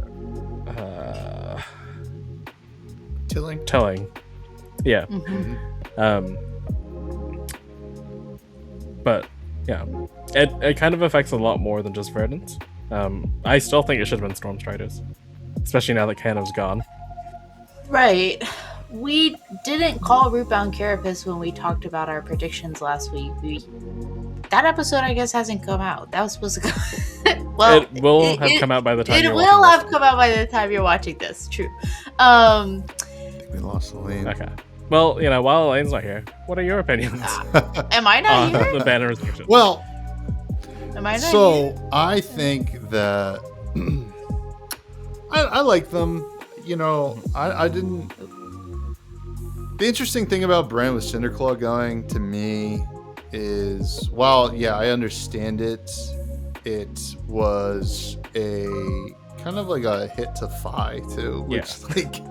Tilling. Yeah. But yeah, it kind of affects a lot more than just Verdance. I still think it should have been Stormstriders, especially now that Kano's gone. Right. We didn't call Rootbound Carapace when we talked about our predictions last week. That episode, I guess, hasn't come out. That was supposed to come. Well, it will have come out by the time. It will have come out by the time you're watching this. True. I think we lost Elaine. Okay. Well, you know, while Elaine's not here, what are your opinions? Am I not here? The banner restriction. Well, am I not so here? I think that I like them. You know, I didn't. The interesting thing about Brand with Cinderclaw going to me is, while I understand it, it was a kind of like a hit to Fi too, which like,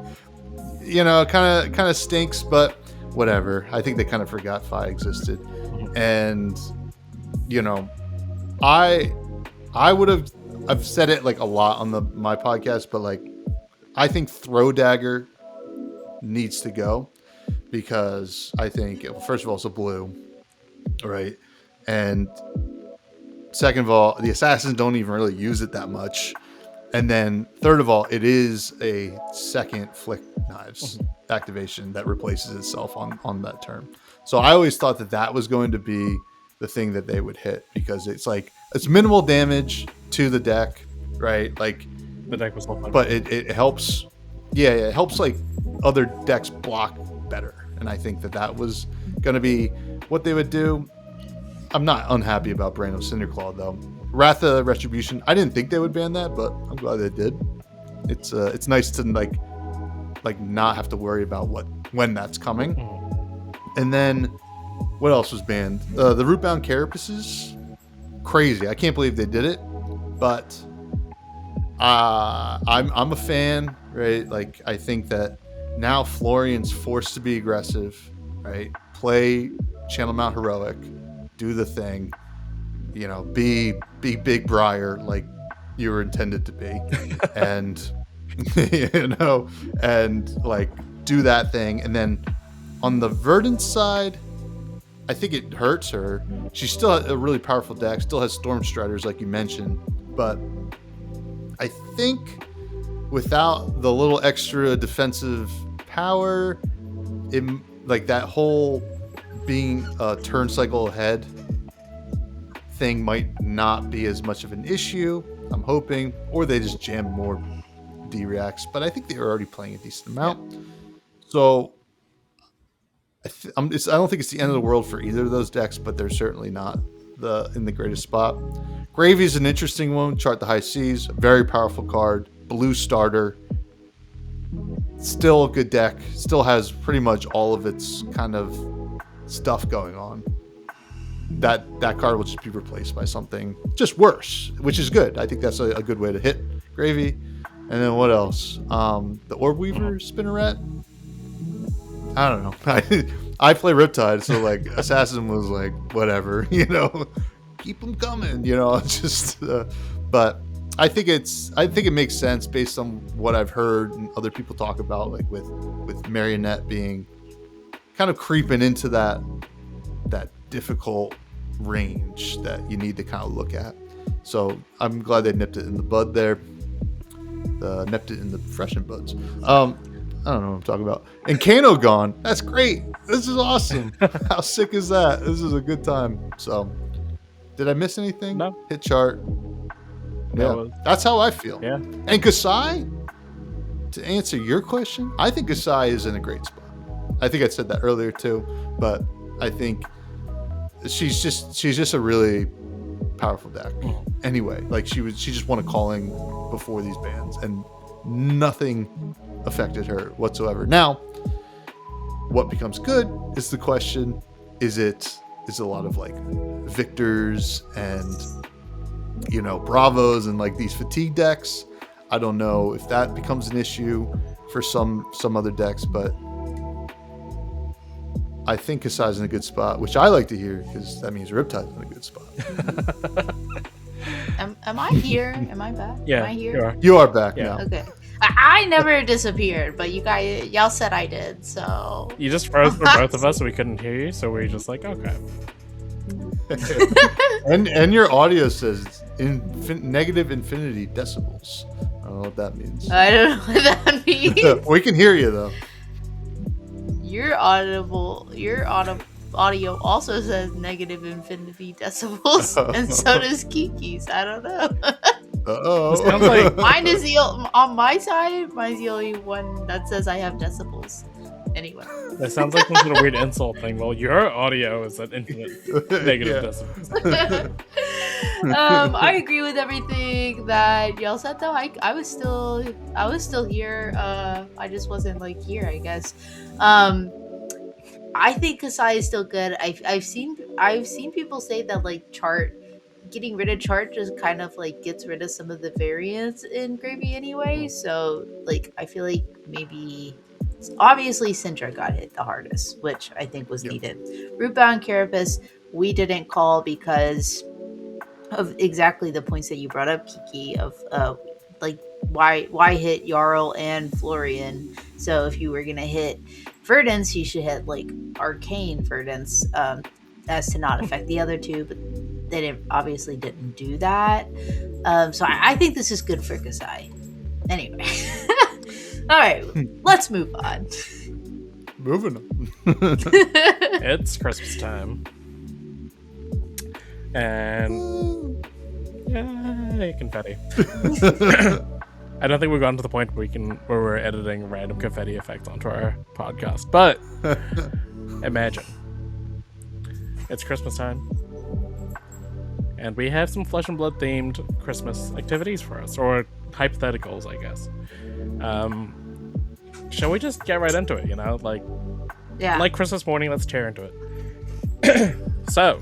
you know, kind of stinks, but whatever. I think they kind of forgot Fi existed. And you know, I would have, I've said it like a lot on my podcast, but like, I think Throw Dagger needs to go, because I think, first of all, it's a blue, right? And second of all, the assassins don't even really use it that much. And then third of all, it is a second Flick Knives activation that replaces itself on that turn. So I always thought that was going to be the thing that they would hit, because it's like, it's minimal damage to the deck, right? Like, the deck was so fun. But it helps. Yeah, it helps like other decks block better. And I think that was going to be what they would do. I'm not unhappy about Brando Cinderclaw though. Wrath of Retribution, I didn't think they would ban that, but I'm glad they did. It's nice to like not have to worry about when that's coming. And then what else was banned? The Rootbound Carapaces, crazy. I can't believe they did it, but I'm a fan, right? Like, I think that now Florian's forced to be aggressive, right? Play Channel Mount Heroic, do the thing, you know, be Big Briar like you were intended to be, and you know, and like do that thing. And then on the Verdant side, I think it hurts her. She still has a really powerful deck, still has Stormstriders like you mentioned, but I think without the little extra defensive power, like that whole being a turn cycle ahead, thing might not be as much of an issue. I'm hoping, or they just jam more D-reacts, but I think they were already playing a decent amount. Yeah. So I don't think it's the end of the world for either of those decks, but they're certainly not in the greatest spot. Gravy is an interesting one. Chart the High Seas, very powerful card, blue starter. Still a good deck. Still has pretty much all of its kind of stuff going on. That card will just be replaced by something just worse, which is good. I think that's a good way to hit Gravy. And then what else? The Orb Weaver Spinneret. I don't know. I play Riptide, so like Assassin was like whatever, keep them coming, just. But I think it makes sense based on what I've heard and other people talk about, like with Marionette being kind of creeping into that difficult range that you need to kind of look at. So I'm glad they nipped it in the bud there. Nipped it in the freshened buds. I don't know what I'm talking about. And Kano gone. That's great. This is awesome. How sick is that? This is a good time. So, did I miss anything? No. Hit chart. Yeah, that's how I feel. Yeah. And Kasai, to answer your question, I think Kasai is in a great spot. I think I said that earlier too, but I think she's just a really powerful deck. Anyway, like she just won a calling before these bans, and nothing affected her whatsoever. Now, what becomes good is the question: is it a lot of like victors and bravos and like these fatigue decks? I don't know if that becomes an issue for some other decks, but I think Kasai's in a good spot, which I like to hear because that means Riptide's in a good spot. Am I here? Am I back? Yeah, am I here? You are back now. Okay. I never disappeared, but y'all said I did, so... You just froze for both of us, so we couldn't hear you, so we were just like, okay. and your audio says negative infinity decibels. I don't know what that means. I don't know what that means. We can hear you, though. Your audio also says negative infinity decibels, and so does Kiki's. I don't know. Sounds like Mine is on my side. Mine's the only one that says I have decibels. Anyway, that sounds like some sort of weird insult thing. Well, your audio is at infinite negative decibels. I agree with everything that y'all said. Though I was still here. I just wasn't like here, I guess. I think Kasai is still good. I've seen people say that like getting rid of chart just kind of like gets rid of some of the variants in Gravy anyway. So like I feel like maybe obviously Syndra got hit the hardest, which I think was needed. Rootbound Carapace we didn't call because of exactly the points that you brought up, Kiki, of like why hit Jarl and Florian. So if you were gonna hit Verdance, you should hit like Arcane Verdance, as to not affect the other two, but they obviously didn't do that. So I think this is good for Kasai. Anyway. All right, let's move on. Moving on. It's Christmas time. And yay, confetti. I don't think we've gotten to the point where we're editing random confetti effects onto our podcast, but imagine it's Christmas time and we have some Flesh and Blood themed Christmas activities for us, or hypotheticals, I guess. Shall we just get right into it? Like Christmas morning, let's tear into it. So,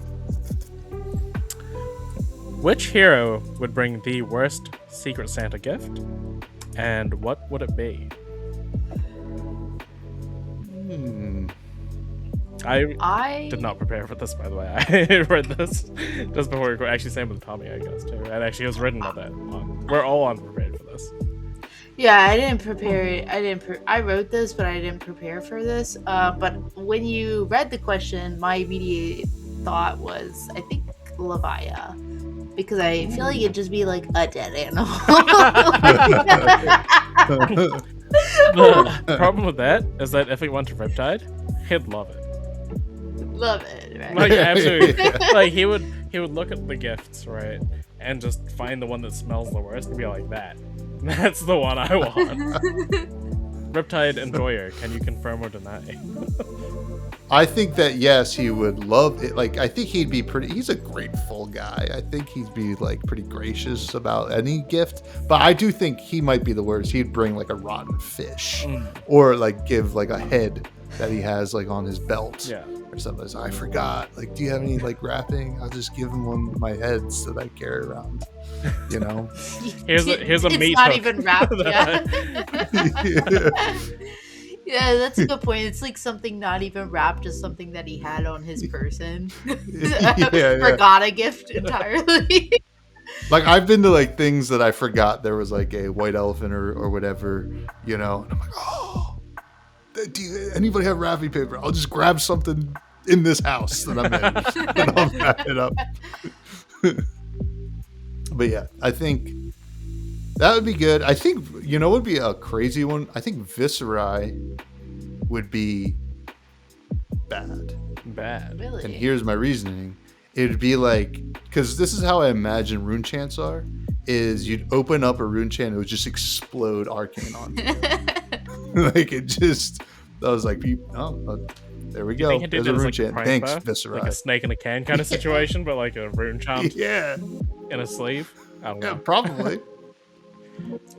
which hero would bring the worst Secret Santa gift, and what would it be? I did not prepare for this, by the way. I read this just before we recorded. Actually, same with Tommy, I guess, too. And actually, it was written on that. We're all unprepared for this. Yeah, I didn't prepare. I wrote this, but I didn't prepare for this. But when you read the question, my immediate thought was, I think, Levia. Because I feel like it'd just be like a dead animal. The problem with that is that if we went to Riptide, he'd love it. Love it, right? Like absolutely. Like he he would look at the gifts, right, and just find the one that smells the worst and be like, that's the one I want. Riptide Enjoyer, can you confirm or deny? I think that yes, he would love it. Like, I think he'd be he's a grateful guy. I think he'd be like pretty gracious about any gift, but I do think he might be the worst. He'd bring like a rotten fish or like give like a head that he has like on his belt. Yeah. Or something. I forgot. Like, do you have any like wrapping? I'll just give him one of my heads that I carry around. You know. here's a it's meat not hook. even wrapped. Yeah, that's a good point. It's like something not even wrapped, just something that he had on his person. Forgot a gift entirely. Like, I've been to like things that I forgot there was like a white elephant or whatever, you know. And I'm like, oh, do anybody have wrapping paper? I'll just grab something in this house that I'm in and I'll wrap it up. But yeah, I think that would be good. I think, you know, would be a crazy one. I think Visceri would be bad. Really? And here's my reasoning. It would be like, because this is how I imagine rune chants are, is you'd open up a rune chant, it would just explode arcane on you. Like, it just, I was like, oh, there we go. There's a rune chant. Thanks, Visceri. Like a snake in a can kind of situation, but like a rune chant in a sleeve. I don't know. Yeah, probably.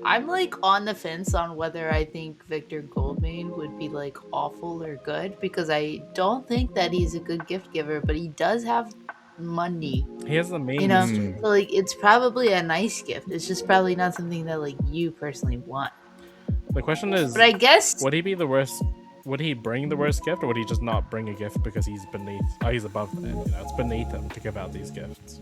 I'm like on the fence on whether I think Victor Goldmane would be like awful or good, because I don't think that he's a good gift giver, but he does have money. He has the means. You know, so like it's probably a nice gift. It's just probably not something that like you personally want. The question is, but I guess would he be the worst? Would he bring the worst gift, or would he just not bring a gift because he's beneath? Oh, he's above it. You know, it's beneath him to give out these gifts.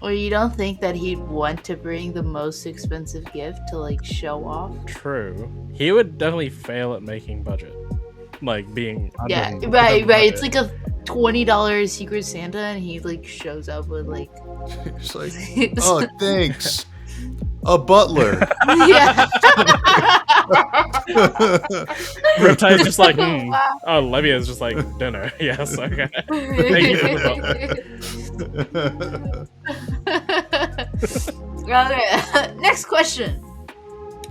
Or you don't think that he'd want to bring the most expensive gift to like show off? True. He would definitely fail at making budget. Like being right. It's like a $20 Secret Santa, and he like shows up with like it's like, oh, thanks. A butler. Yeah. Riptide's just like, oh, Levia's just like, dinner. Yes, okay. Thank you for the butler. Okay. Next question.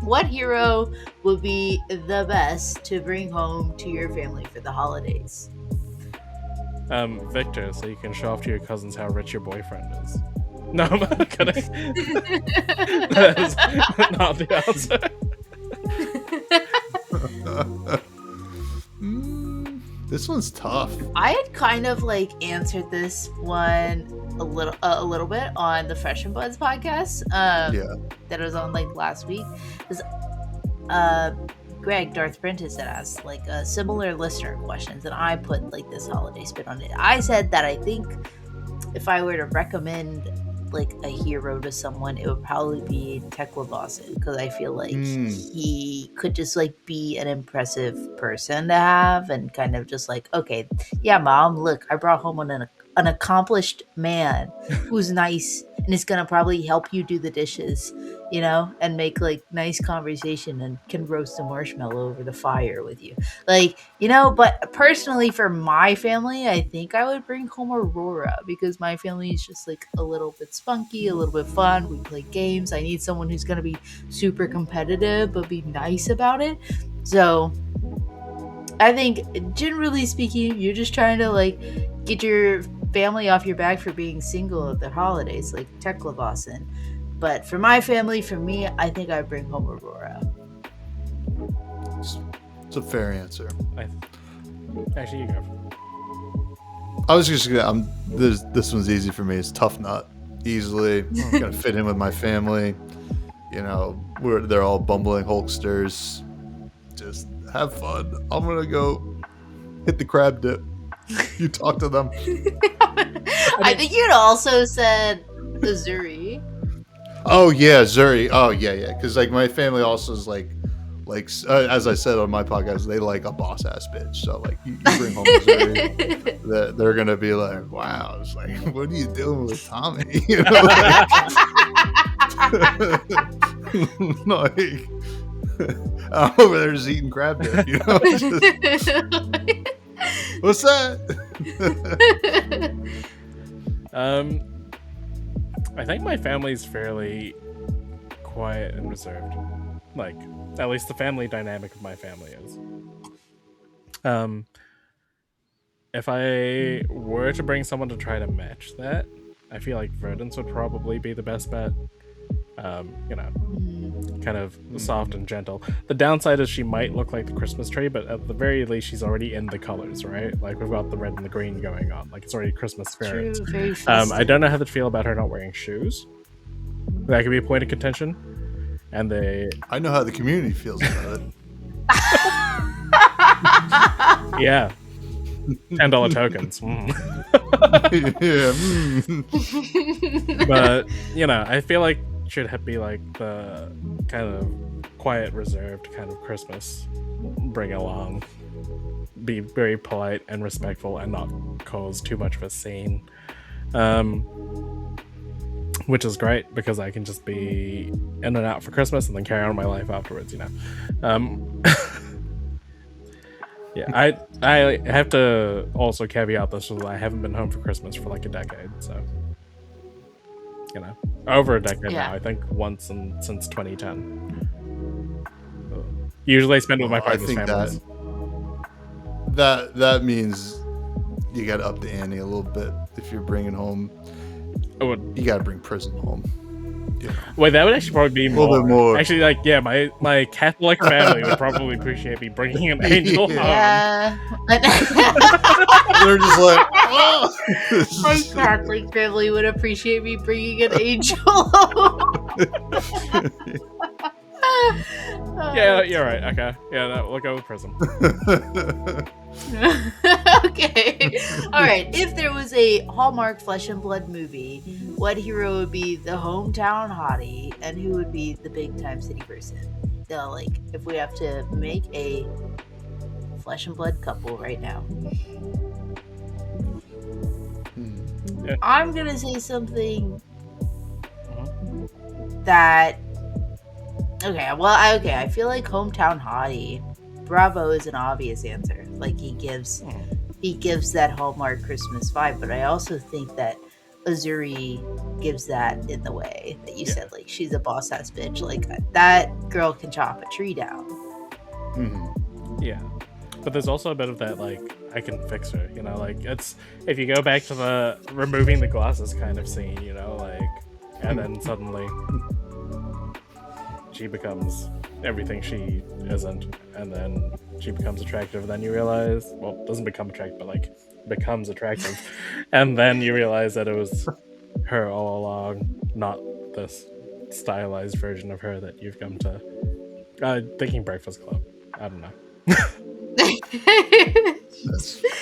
What hero would be the best to bring home to your family for the holidays? Victor, so you can show off to your cousins how rich your boyfriend is. No, I'm kidding. That is not the answer. This one's tough. I had kind of like answered this one a little bit on the Fresh and Buds podcast. That was on like last week. Greg, Darth Prentice, had asked like a similar listener questions, and I put like this holiday spin on it. I said that I think if I were to recommend like a hero to someone, it would probably be Tekla Lawson, because I feel like he could just like be an impressive person to have, and kind of just like, okay, yeah, mom, look, I brought home an accomplished man who's nice and is gonna probably help you do the dishes, you know, and make like nice conversation and can roast a marshmallow over the fire with you, like, you know. But personally, for my family, I think I would bring home Aurora, because my family is just like a little bit spunky, a little bit fun. We play games. I need someone who's gonna be super competitive but be nice about it. So I think, generally speaking, you're just trying to like get your family off your back for being single at the holidays, like Tekla Lawson. But for my family, for me, I think I'd bring home Aurora. It's a fair answer. Actually, you go. I was just gonna. This one's easy for me. It's Tough Nut, easily. I'm gonna fit in with my family. You know, they're all bumbling Hulksters. Just have fun. I'm gonna go hit the crab dip. You talk to them. I think you'd also said Zuri. Oh yeah, Zuri. Oh yeah. Because like my family also is like as I said on my podcast, they like a boss ass bitch. So like you bring home Zuri, they're gonna be like, wow. It's like, what are you doing with Tommy? You know, like I'm over there just eating crab dip. You know. What's that? I think my family's fairly quiet and reserved. Like, at least the family dynamic of my family is. If I were to bring someone to try to match that, I feel like Verdance would probably be the best bet. Kind of soft and gentle. The downside is she might look like the Christmas tree, but at the very least, she's already in the colors, right? Like, we've got the red and the green going on. Like, it's already Christmas spirit. True, very festive. I don't know how to feel about her not wearing shoes. That could be a point of contention. And I know how the community feels about it. Yeah. $10 tokens. Yeah. But, I feel like should be like the kind of quiet, reserved kind of Christmas. Bring along. Be very polite and respectful and not cause too much of a scene. Which is great because I can just be in and out for Christmas and then carry on my life afterwards, Yeah, I have to also caveat this with I haven't been home for Christmas for like a decade, so over a decade now. I think once since 2010. Usually I spend it with my partner's families. That means you got to up the ante a little bit if you're bringing home. You got to bring prison home. Yeah. Wait, that would actually probably be a little bit more. Actually, my Catholic family would probably appreciate me bringing an angel home. Yeah. They're just like, oh. My Catholic family would appreciate me bringing an angel home. Yeah, you're right. Okay. Yeah, no, we'll go with prison. Okay. Alright, if there was a Hallmark Flesh and Blood movie, what hero would be the hometown hottie and who would be the big time city person? Like, if we have to make a Flesh and Blood couple right now. Yeah. I'm gonna say something that I feel like hometown hottie. Bravo is an obvious answer. Like, he gives that Hallmark Christmas vibe, but I also think that Azuri gives that in the way that you said. Like, she's a boss ass bitch. Like, that girl can chop a tree down. Yeah, but there's also a bit of that, like, I can fix her. Like, it's if you go back to the removing the glasses kind of scene, and then suddenly she becomes everything she isn't, and then she becomes attractive, and then you realize, well, doesn't become attractive, but like becomes attractive, and then you realize that it was her all along, not this stylized version of her that you've come to. Thinking Breakfast Club. I don't know.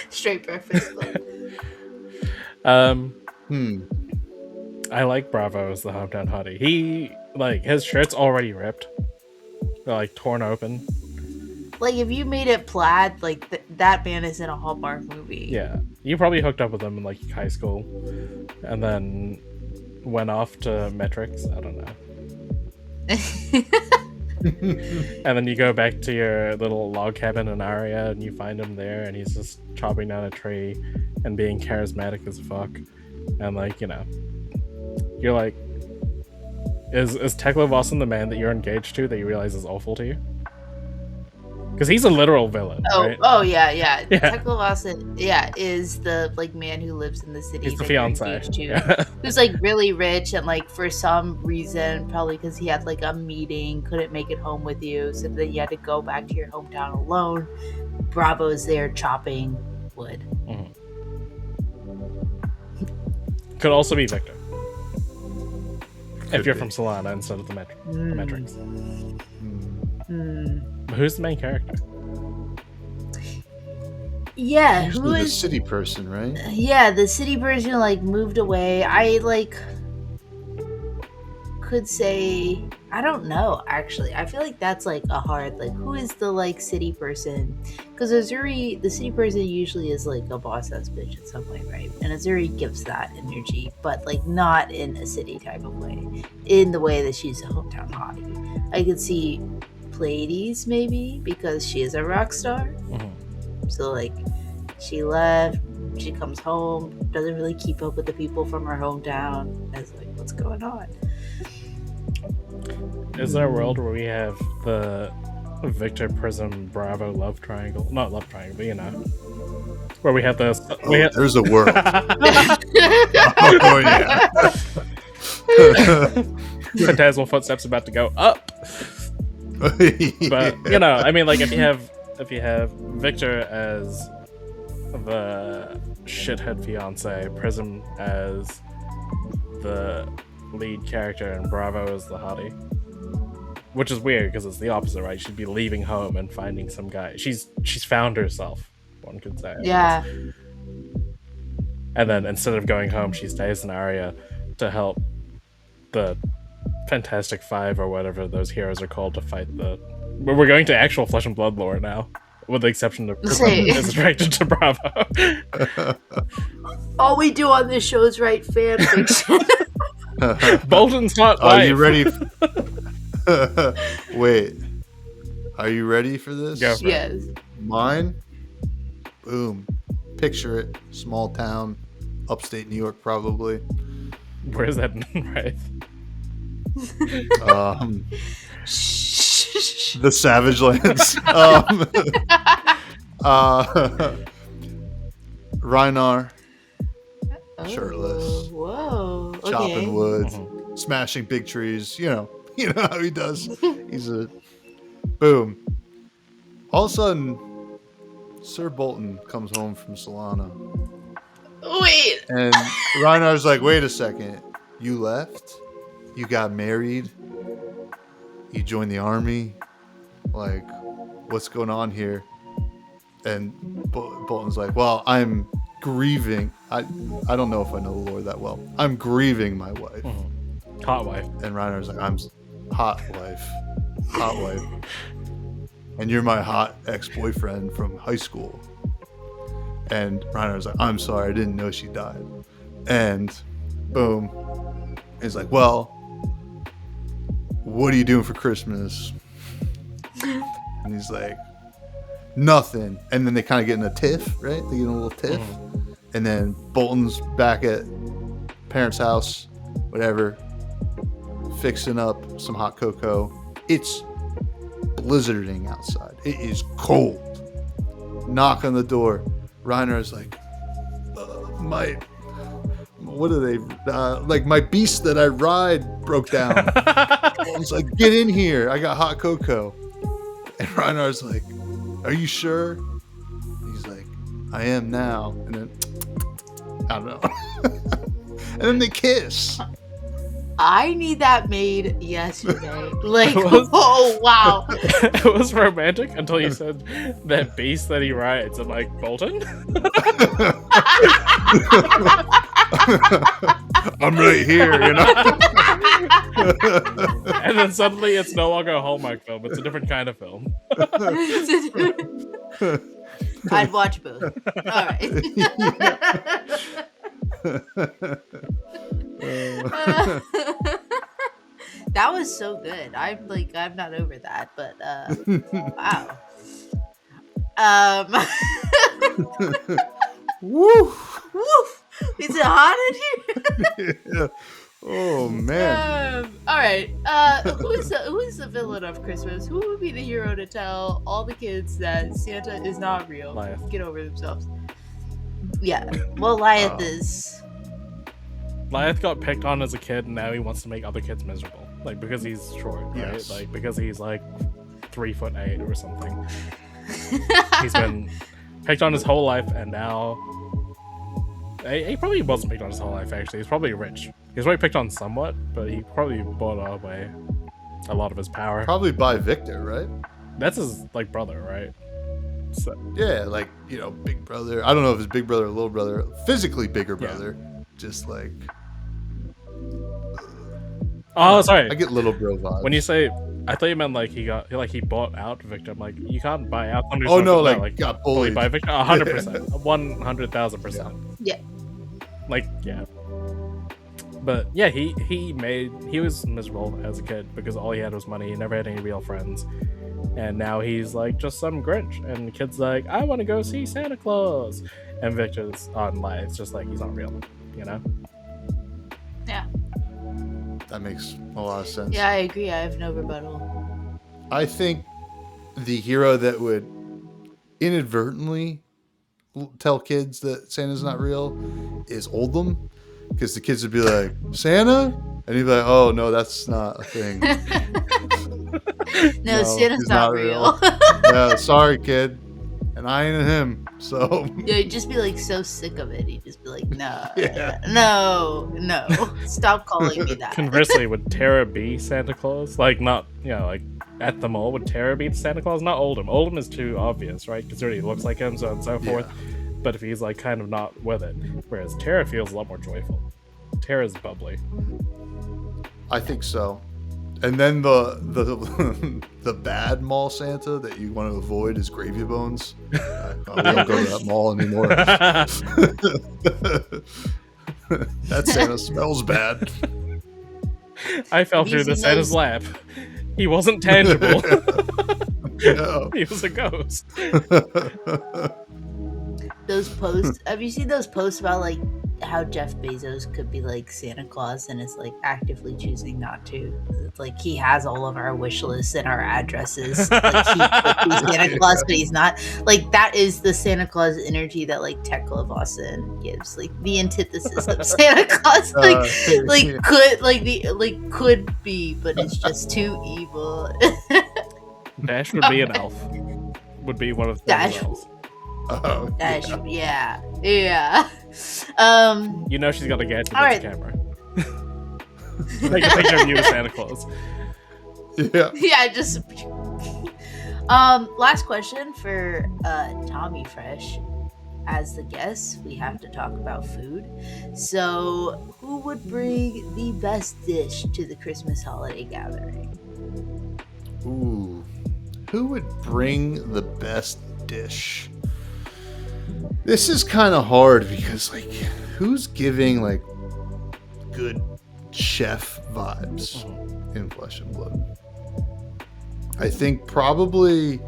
Straight Breakfast Club. I like Bravo as the hometown hottie. He, like, his shirt's already ripped. They're, like, torn open. Like, if you made it plaid, like, that man is in a Hallmark movie. Yeah. You probably hooked up with him in, like, high school. And then went off to Metrics. I don't know. And then you go back to your little log cabin in Aria and you find him there and he's just chopping down a tree and being charismatic as fuck. And, like, you're like, is Tekla Vossen the man that you're engaged to that you realize is awful to you? Because he's a literal villain, right? Oh, yeah. Tekla Vossen, is the, like, man who lives in the city. He's the fiancé. Who's, like, really rich and, like, for some reason, probably because he had, like, a meeting, couldn't make it home with you, so then you had to go back to your hometown alone. Bravo's there chopping wood. Mm-hmm. Could also be Victor. If you're from Solana instead of the Metrics. But who's the main character? Yeah, usually the city person, right? Yeah, the city person, like, moved away. I, like, could say, I don't know, actually. I feel like that's, like, a hard, like, who is the, like, city person? Because Azuri, the city person usually is, like, a boss-ass bitch in some way, right? And Azuri gives that energy, but, like, not in a city type of way. In the way that she's a hometown hottie. I could see Pleiades, maybe, because she is a rock star. Mm-hmm. So, like, she left, She comes home, doesn't really keep up with the people from her hometown. It's like, what's going on? Is there a world where we have the Victor Prism Bravo love triangle? Not love triangle, but where we have the. There's a world. Oh yeah. Phantasmal footsteps about to go up. But I mean, like if you have Victor as the shithead fiance, Prism as the lead character, and Bravo as the hottie, which is weird because it's the opposite, right? She'd be leaving home and finding some guy. She's found herself, one could say. Yeah. And then instead of going home, she stays in Aria to help the Fantastic Five or whatever those heroes are called to fight the. We're going to actual Flesh and Blood lore now, with the exception of Prism is attracted to Bravo. All we do on this show is write fan fiction. Bolton's hot wife. Are you ready? Wait. Are you ready for this? Go for Yes. it. Mine? Boom. Picture it. Small town. Upstate New York, probably. Where's that right? The Savage Lands. Reinar. Shirtless. Whoa. Okay. Chopping wood. Smashing big trees. You know how he does. He's a boom. All of a sudden, Sir Bolton comes home from Solana. Wait. And Reinhardt's like, wait a second. You left? You got married? You joined the army? Like, what's going on here? And Bolton's like, well, I'm grieving. I don't know if I know the lore that well. I'm grieving my wife. Hot wife. And Reiner's like, I'm hot wife. And you're my hot ex-boyfriend from high school. And Reiner's like, I'm sorry, I didn't know she died. And boom. He's like, well, what are you doing for Christmas? And he's like, nothing. And then they kind of get in a tiff, right? They get in a little tiff. And then Bolton's back at parents' house, whatever, fixing up some hot cocoa. It's blizzarding outside. It is cold. Knock on the door. Reiner's like, what are they? Like, my beast that I ride broke down. He's like, get in here. I got hot cocoa. And Reiner's like, are you sure? He's like, I am now. And then, I don't know. And then they kiss. I need that made yesterday. Like, oh, wow. It was romantic until you said that beast that he rides. I'm like, Bolton? I'm right here, And then suddenly it's no longer a Hallmark film. It's a different kind of film. I'd watch both. All right. That was so good. I'm not over that, but wow. Woof. Woof. Is it hot in here? Yeah. Oh man. All right. Who is the villain of Christmas? Who would be the hero to tell all the kids that Santa is not real? Lyeth. Get over themselves. Yeah. Well, Lyeth is. Lyeth got picked on as a kid, and now he wants to make other kids miserable. Like, because he's short, right? Yes. Like, because he's like 3'8" or something. He's been picked on his whole life, and now he probably wasn't picked on his whole life. Actually, he's probably rich. He's probably picked on somewhat, but he probably bought away a lot of his power. Probably by Victor, right? That's his brother, right? So, Yeah, like, big brother. I don't know if it's big brother or little brother. Physically bigger Yeah. brother. Just like. oh, sorry. I get little bro vibes. When you say, I thought you meant like he bought out Victor. I'm like, you can't buy out. Oh no, like got bullied by Victor. 100%, 100,000%. Yeah. Like, yeah. But yeah, he was miserable as a kid because all he had was money. He never had any real friends, and now he's like just some Grinch. And the kid's like, I want to go see Santa Claus, And Victor's online. It's just like he's not real, you know? Yeah. That makes a lot of sense. Yeah, I agree. I have no rebuttal. I think the hero that would inadvertently tell kids that Santa's not real is Oldham, because the kids would be like, Santa? And he'd be like, oh, no, that's not a thing. No, Santa's not real. Yeah, sorry, kid. And I ain't him, so... Yeah, he'd just be like so sick of it. He'd just be like, no, Yeah. no, stop calling me that. Conversely, would Tara be Santa Claus? Like, not, like, at the mall, would Tara be Santa Claus? Not Oldham. Oldham is too obvious, right? Because he already looks like him, so on and so forth. But if he's, like, kind of not with it. Whereas Tara feels a lot more joyful. Tara's bubbly. I think so. And then the bad mall Santa that you want to avoid is Gravy Bones. We don't go to that mall anymore. That Santa smells bad. I fell through the Santa's lap. He wasn't tangible. No. He was a ghost. Those posts, have you seen those posts about like how Jeff Bezos could be like Santa Claus and is like actively choosing not to? It's like he has all of our wish lists and our addresses. Like he could be Santa Claus, but he's not. Like that is the Santa Claus energy that like Tekla Vossen gives. Like the antithesis of Santa Claus. Could be, but it's just too evil. Dash would be an elf. Would be one of the elves. Oh, Dash, yeah. She's got a gadget with the camera. Take a picture of you as Santa Claus. Yeah, just last question for Tommy Fresh. As the guest, we have to talk about food. So who would bring the best dish to the Christmas holiday gathering? Ooh, who would bring the best dish? This is kind of hard because, like, who's giving, like, good chef vibes in Flesh and Blood? I think probably...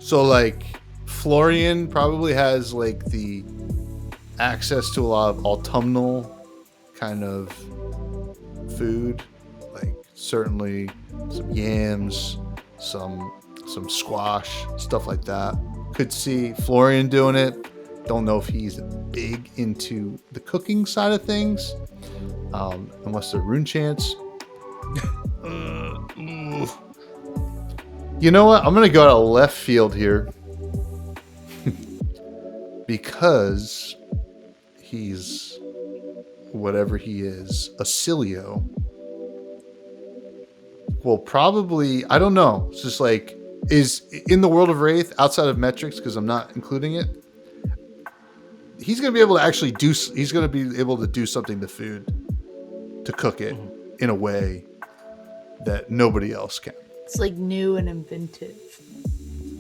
So, like, Florian probably has, like, the access to a lot of autumnal kind of food. Like, certainly some yams, some squash, stuff like that. Could see Florian doing it. Don't know if he's big into the cooking side of things, unless they're Rune Chants. You know what? I'm going to go out of left field here because he's whatever he is, a Cilio. Well, probably, I don't know. It's just like, is in the world of Wraith, outside of metrics, because I'm not including it, he's going to be able to actually he's going to be able to do something to food, to cook it in a way that nobody else can. It's like new and inventive.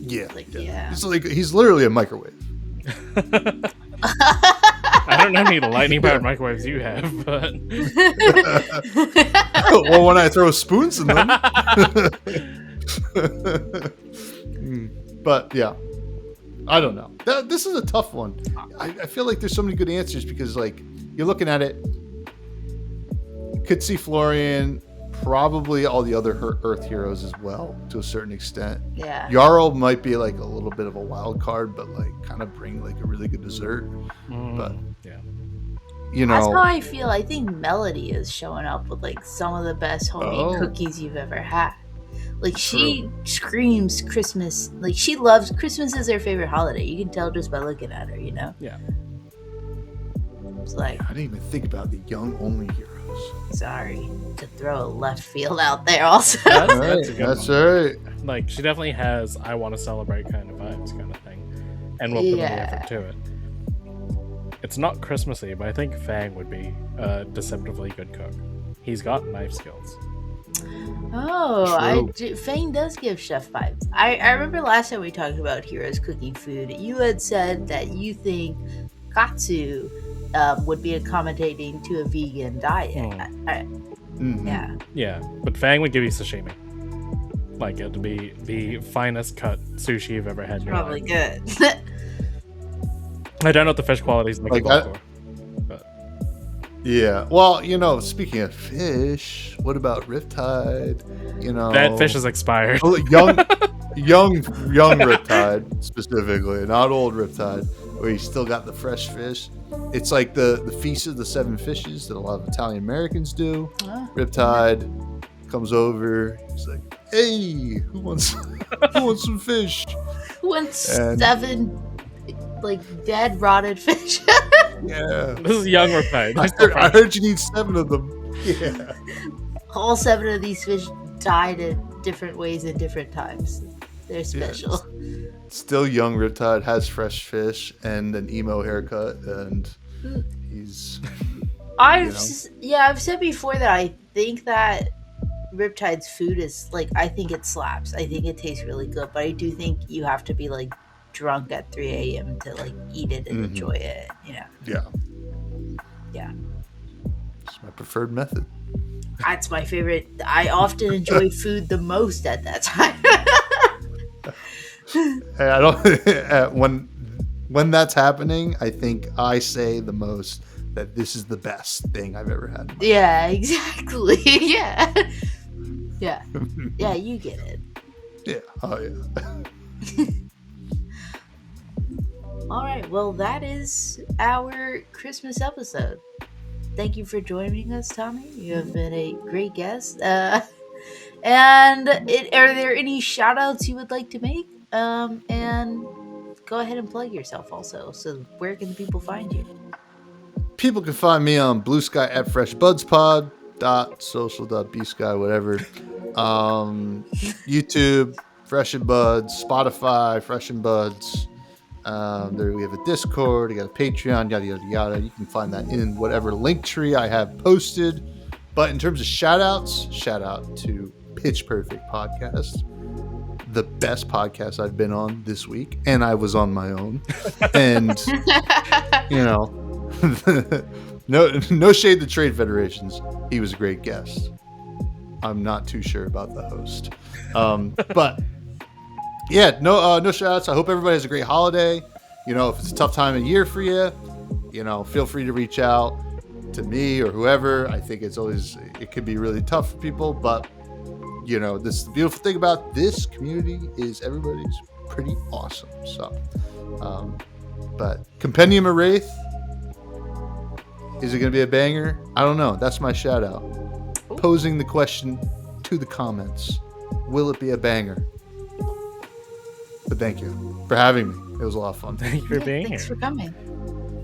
Yeah. Yeah. It's like, he's literally a microwave. I don't know how many lightning powered microwaves you have, but well, when I throw spoons in them. But yeah, I don't know. This is a tough one. I feel like there's so many good answers because, like, you're looking at it. You could see Florian, probably all the other Earth heroes as well, to a certain extent. Yeah. Jarl might be like a little bit of a wild card, but like kind of bring like a really good dessert. But yeah, you know, that's how I feel. I think Melody is showing up with like some of the best homemade cookies you've ever had. Like she screams Christmas. Like she loves Christmas is her favorite holiday. You can tell just by looking at her, you know? Yeah. It's like, I didn't even think about the young only heroes. Sorry to throw a left field out there also. That's right. Like she definitely has I want to celebrate kind of vibes kind of thing. And we'll put in the effort to it. It's not Christmassy, but I think Fang would be a deceptively good cook. He's got knife skills. Fang does give chef vibes. I remember last time we talked about heroes cooking food, you had said that you think Katsu would be accommodating to a vegan diet. Yeah, but Fang would give you sashimi. Like, it would be the finest cut sushi you've ever had in your Probably life. Good. I don't know what the fish quality is like in Baltimore. Yeah. Well, speaking of fish, what about Riptide? That fish is expired. young Riptide specifically, not old Riptide, where you still got the fresh fish. It's like the Feast of the Seven Fishes that a lot of Italian Americans do. Riptide comes over. He's like, "Hey, who wants some fish? Who wants 7 dead rotted fish?" Yeah. This is young Riptide. I heard you need 7 of them. Yeah. All 7 of these fish died in different ways at different times. They're special. Yeah. Still young Riptide has fresh fish and an emo haircut, and he's. I've said before that I think that Riptide's food is I think it slaps. I think it tastes really good, but I do think you have to be drunk at 3 a.m. to eat it and enjoy it. Yeah. Yeah. It's my preferred method. That's my favorite. I often enjoy food the most at that time. I don't. When that's happening, I think I say the most that this is the best thing I've ever had. Yeah, exactly. Yeah. Yeah. Yeah, you get it. Yeah. Oh yeah. All right. Well, that is our Christmas episode. Thank you for joining us, Tommy. You have been a great guest. And are there any shout outs you would like to make? And go ahead and plug yourself also. So where can people find you? People can find me on Bluesky at freshbudspod.social.bsky, whatever. YouTube, Fresh and Buds, Spotify, Fresh and Buds. There we have a Discord, we got a Patreon, yada yada yada. You can find that in whatever link tree I have posted. But in terms of shout outs, shout out to Pitch Perfect Podcast, the best podcast I've been on this week, and I was on my own. And no shade to Trade Federations. He was a great guest. I'm not too sure about the host. But yeah, no shout outs. I hope everybody has a great holiday. If it's a tough time of year for you, feel free to reach out to me or whoever. I think it could be really tough for people, but this the beautiful thing about this community is everybody's pretty awesome. So, but Compendium of Wraith, is it going to be a banger? I don't know. That's my shout out. Posing the question to the comments: will it be a banger? But thank you for having me. It was a lot of fun. Thank you for being Thanks here. for coming.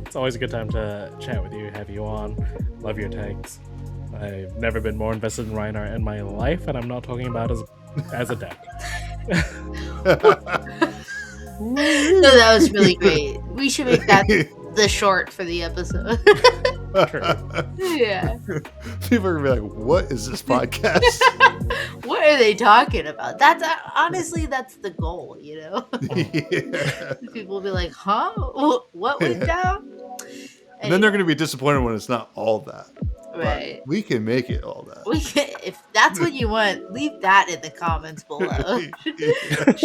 It's always a good time to chat with you, have you on. Love your takes. I've never been more invested in Reinhardt in my life, and I'm not talking about as a deck. No, that was really great. We should make that the short for the episode. Yeah. People are gonna be like, "What is this podcast? What are they talking about?" That's honestly, that's the goal, Yeah. People will be like, "Huh? What went down?" And then they're gonna be disappointed when it's not all that. Right. But we can make it all that. If that's what you want, leave that in the comments below.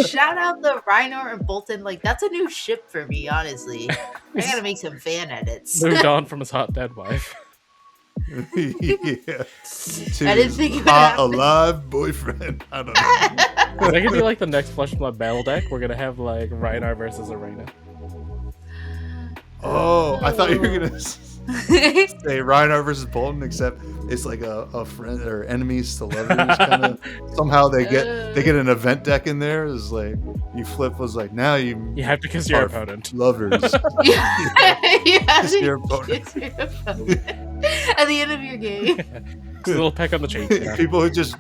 Shout out the Reinhardt and Bolton. That's a new ship for me, honestly. I gotta make some fan edits. Moved on from his hot dead wife. Yeah. I didn't think it would hot happen. alive boyfriend. I don't know. That could be the next Flesh and Blood battle deck. We're gonna have Reinhardt versus Arena. Oh, I thought you were gonna say Reinhardt versus Bolton, except it's a friend or enemies to lovers kind of. Somehow they get an event deck in there. It's you flip was now you have to kiss your opponent. Lovers. You have Kiss to your opponent. kiss your opponent at the end of your game. Just a little peck on the cheek. Yeah. People who just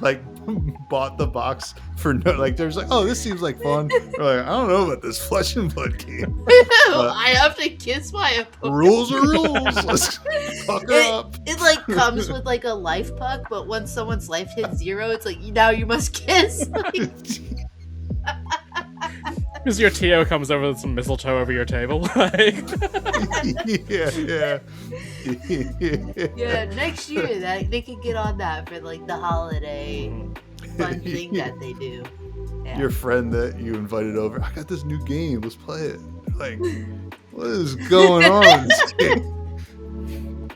bought the box for there's oh, this seems like fun. They're I don't know about this Flesh and Blood game. I have to kiss my opponent. Rules are rules. Let's fuck her up. It comes with a life puck, but once someone's life hits 0, it's now you must kiss. Because your TO comes over with some mistletoe over your table. Yeah. Yeah, next year they could get on that for the holiday fun thing that they do. Yeah. Your friend that you invited over, I got this new game, let's play it. What is going on with this game?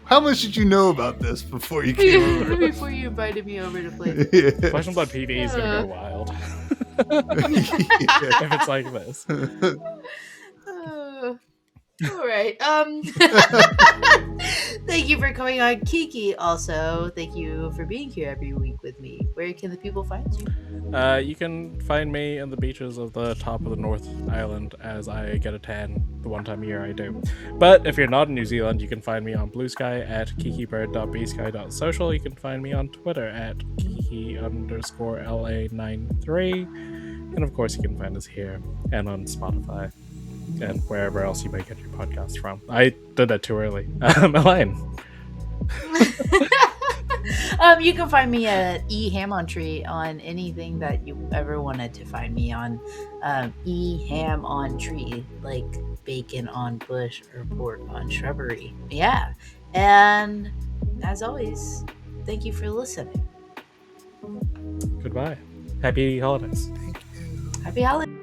How much did you know about this before you came over? Before you invited me over to play. Flesh and Blood PvE is gonna go wild. Yeah. If it's like this. All right. Thank you for coming on, Kiki. Also, thank you for being here every week with me. Where can the people find you? You can find me in the beaches of the top of the North Island as I get a tan the one time a year I do. But if you're not in New Zealand, you can find me on Bluesky at kikibird.bsky.social. You can find me on Twitter at kiki_LA93. And of course, you can find us here and on Spotify and wherever else you might get your podcast from. I did that too early. Elaine. You can find me at eHamontree on anything that you ever wanted to find me on. eHam on tree, like bacon on bush or pork on shrubbery. Yeah. And as always, thank you for listening. Goodbye. Happy holidays. Thank you. Happy holidays.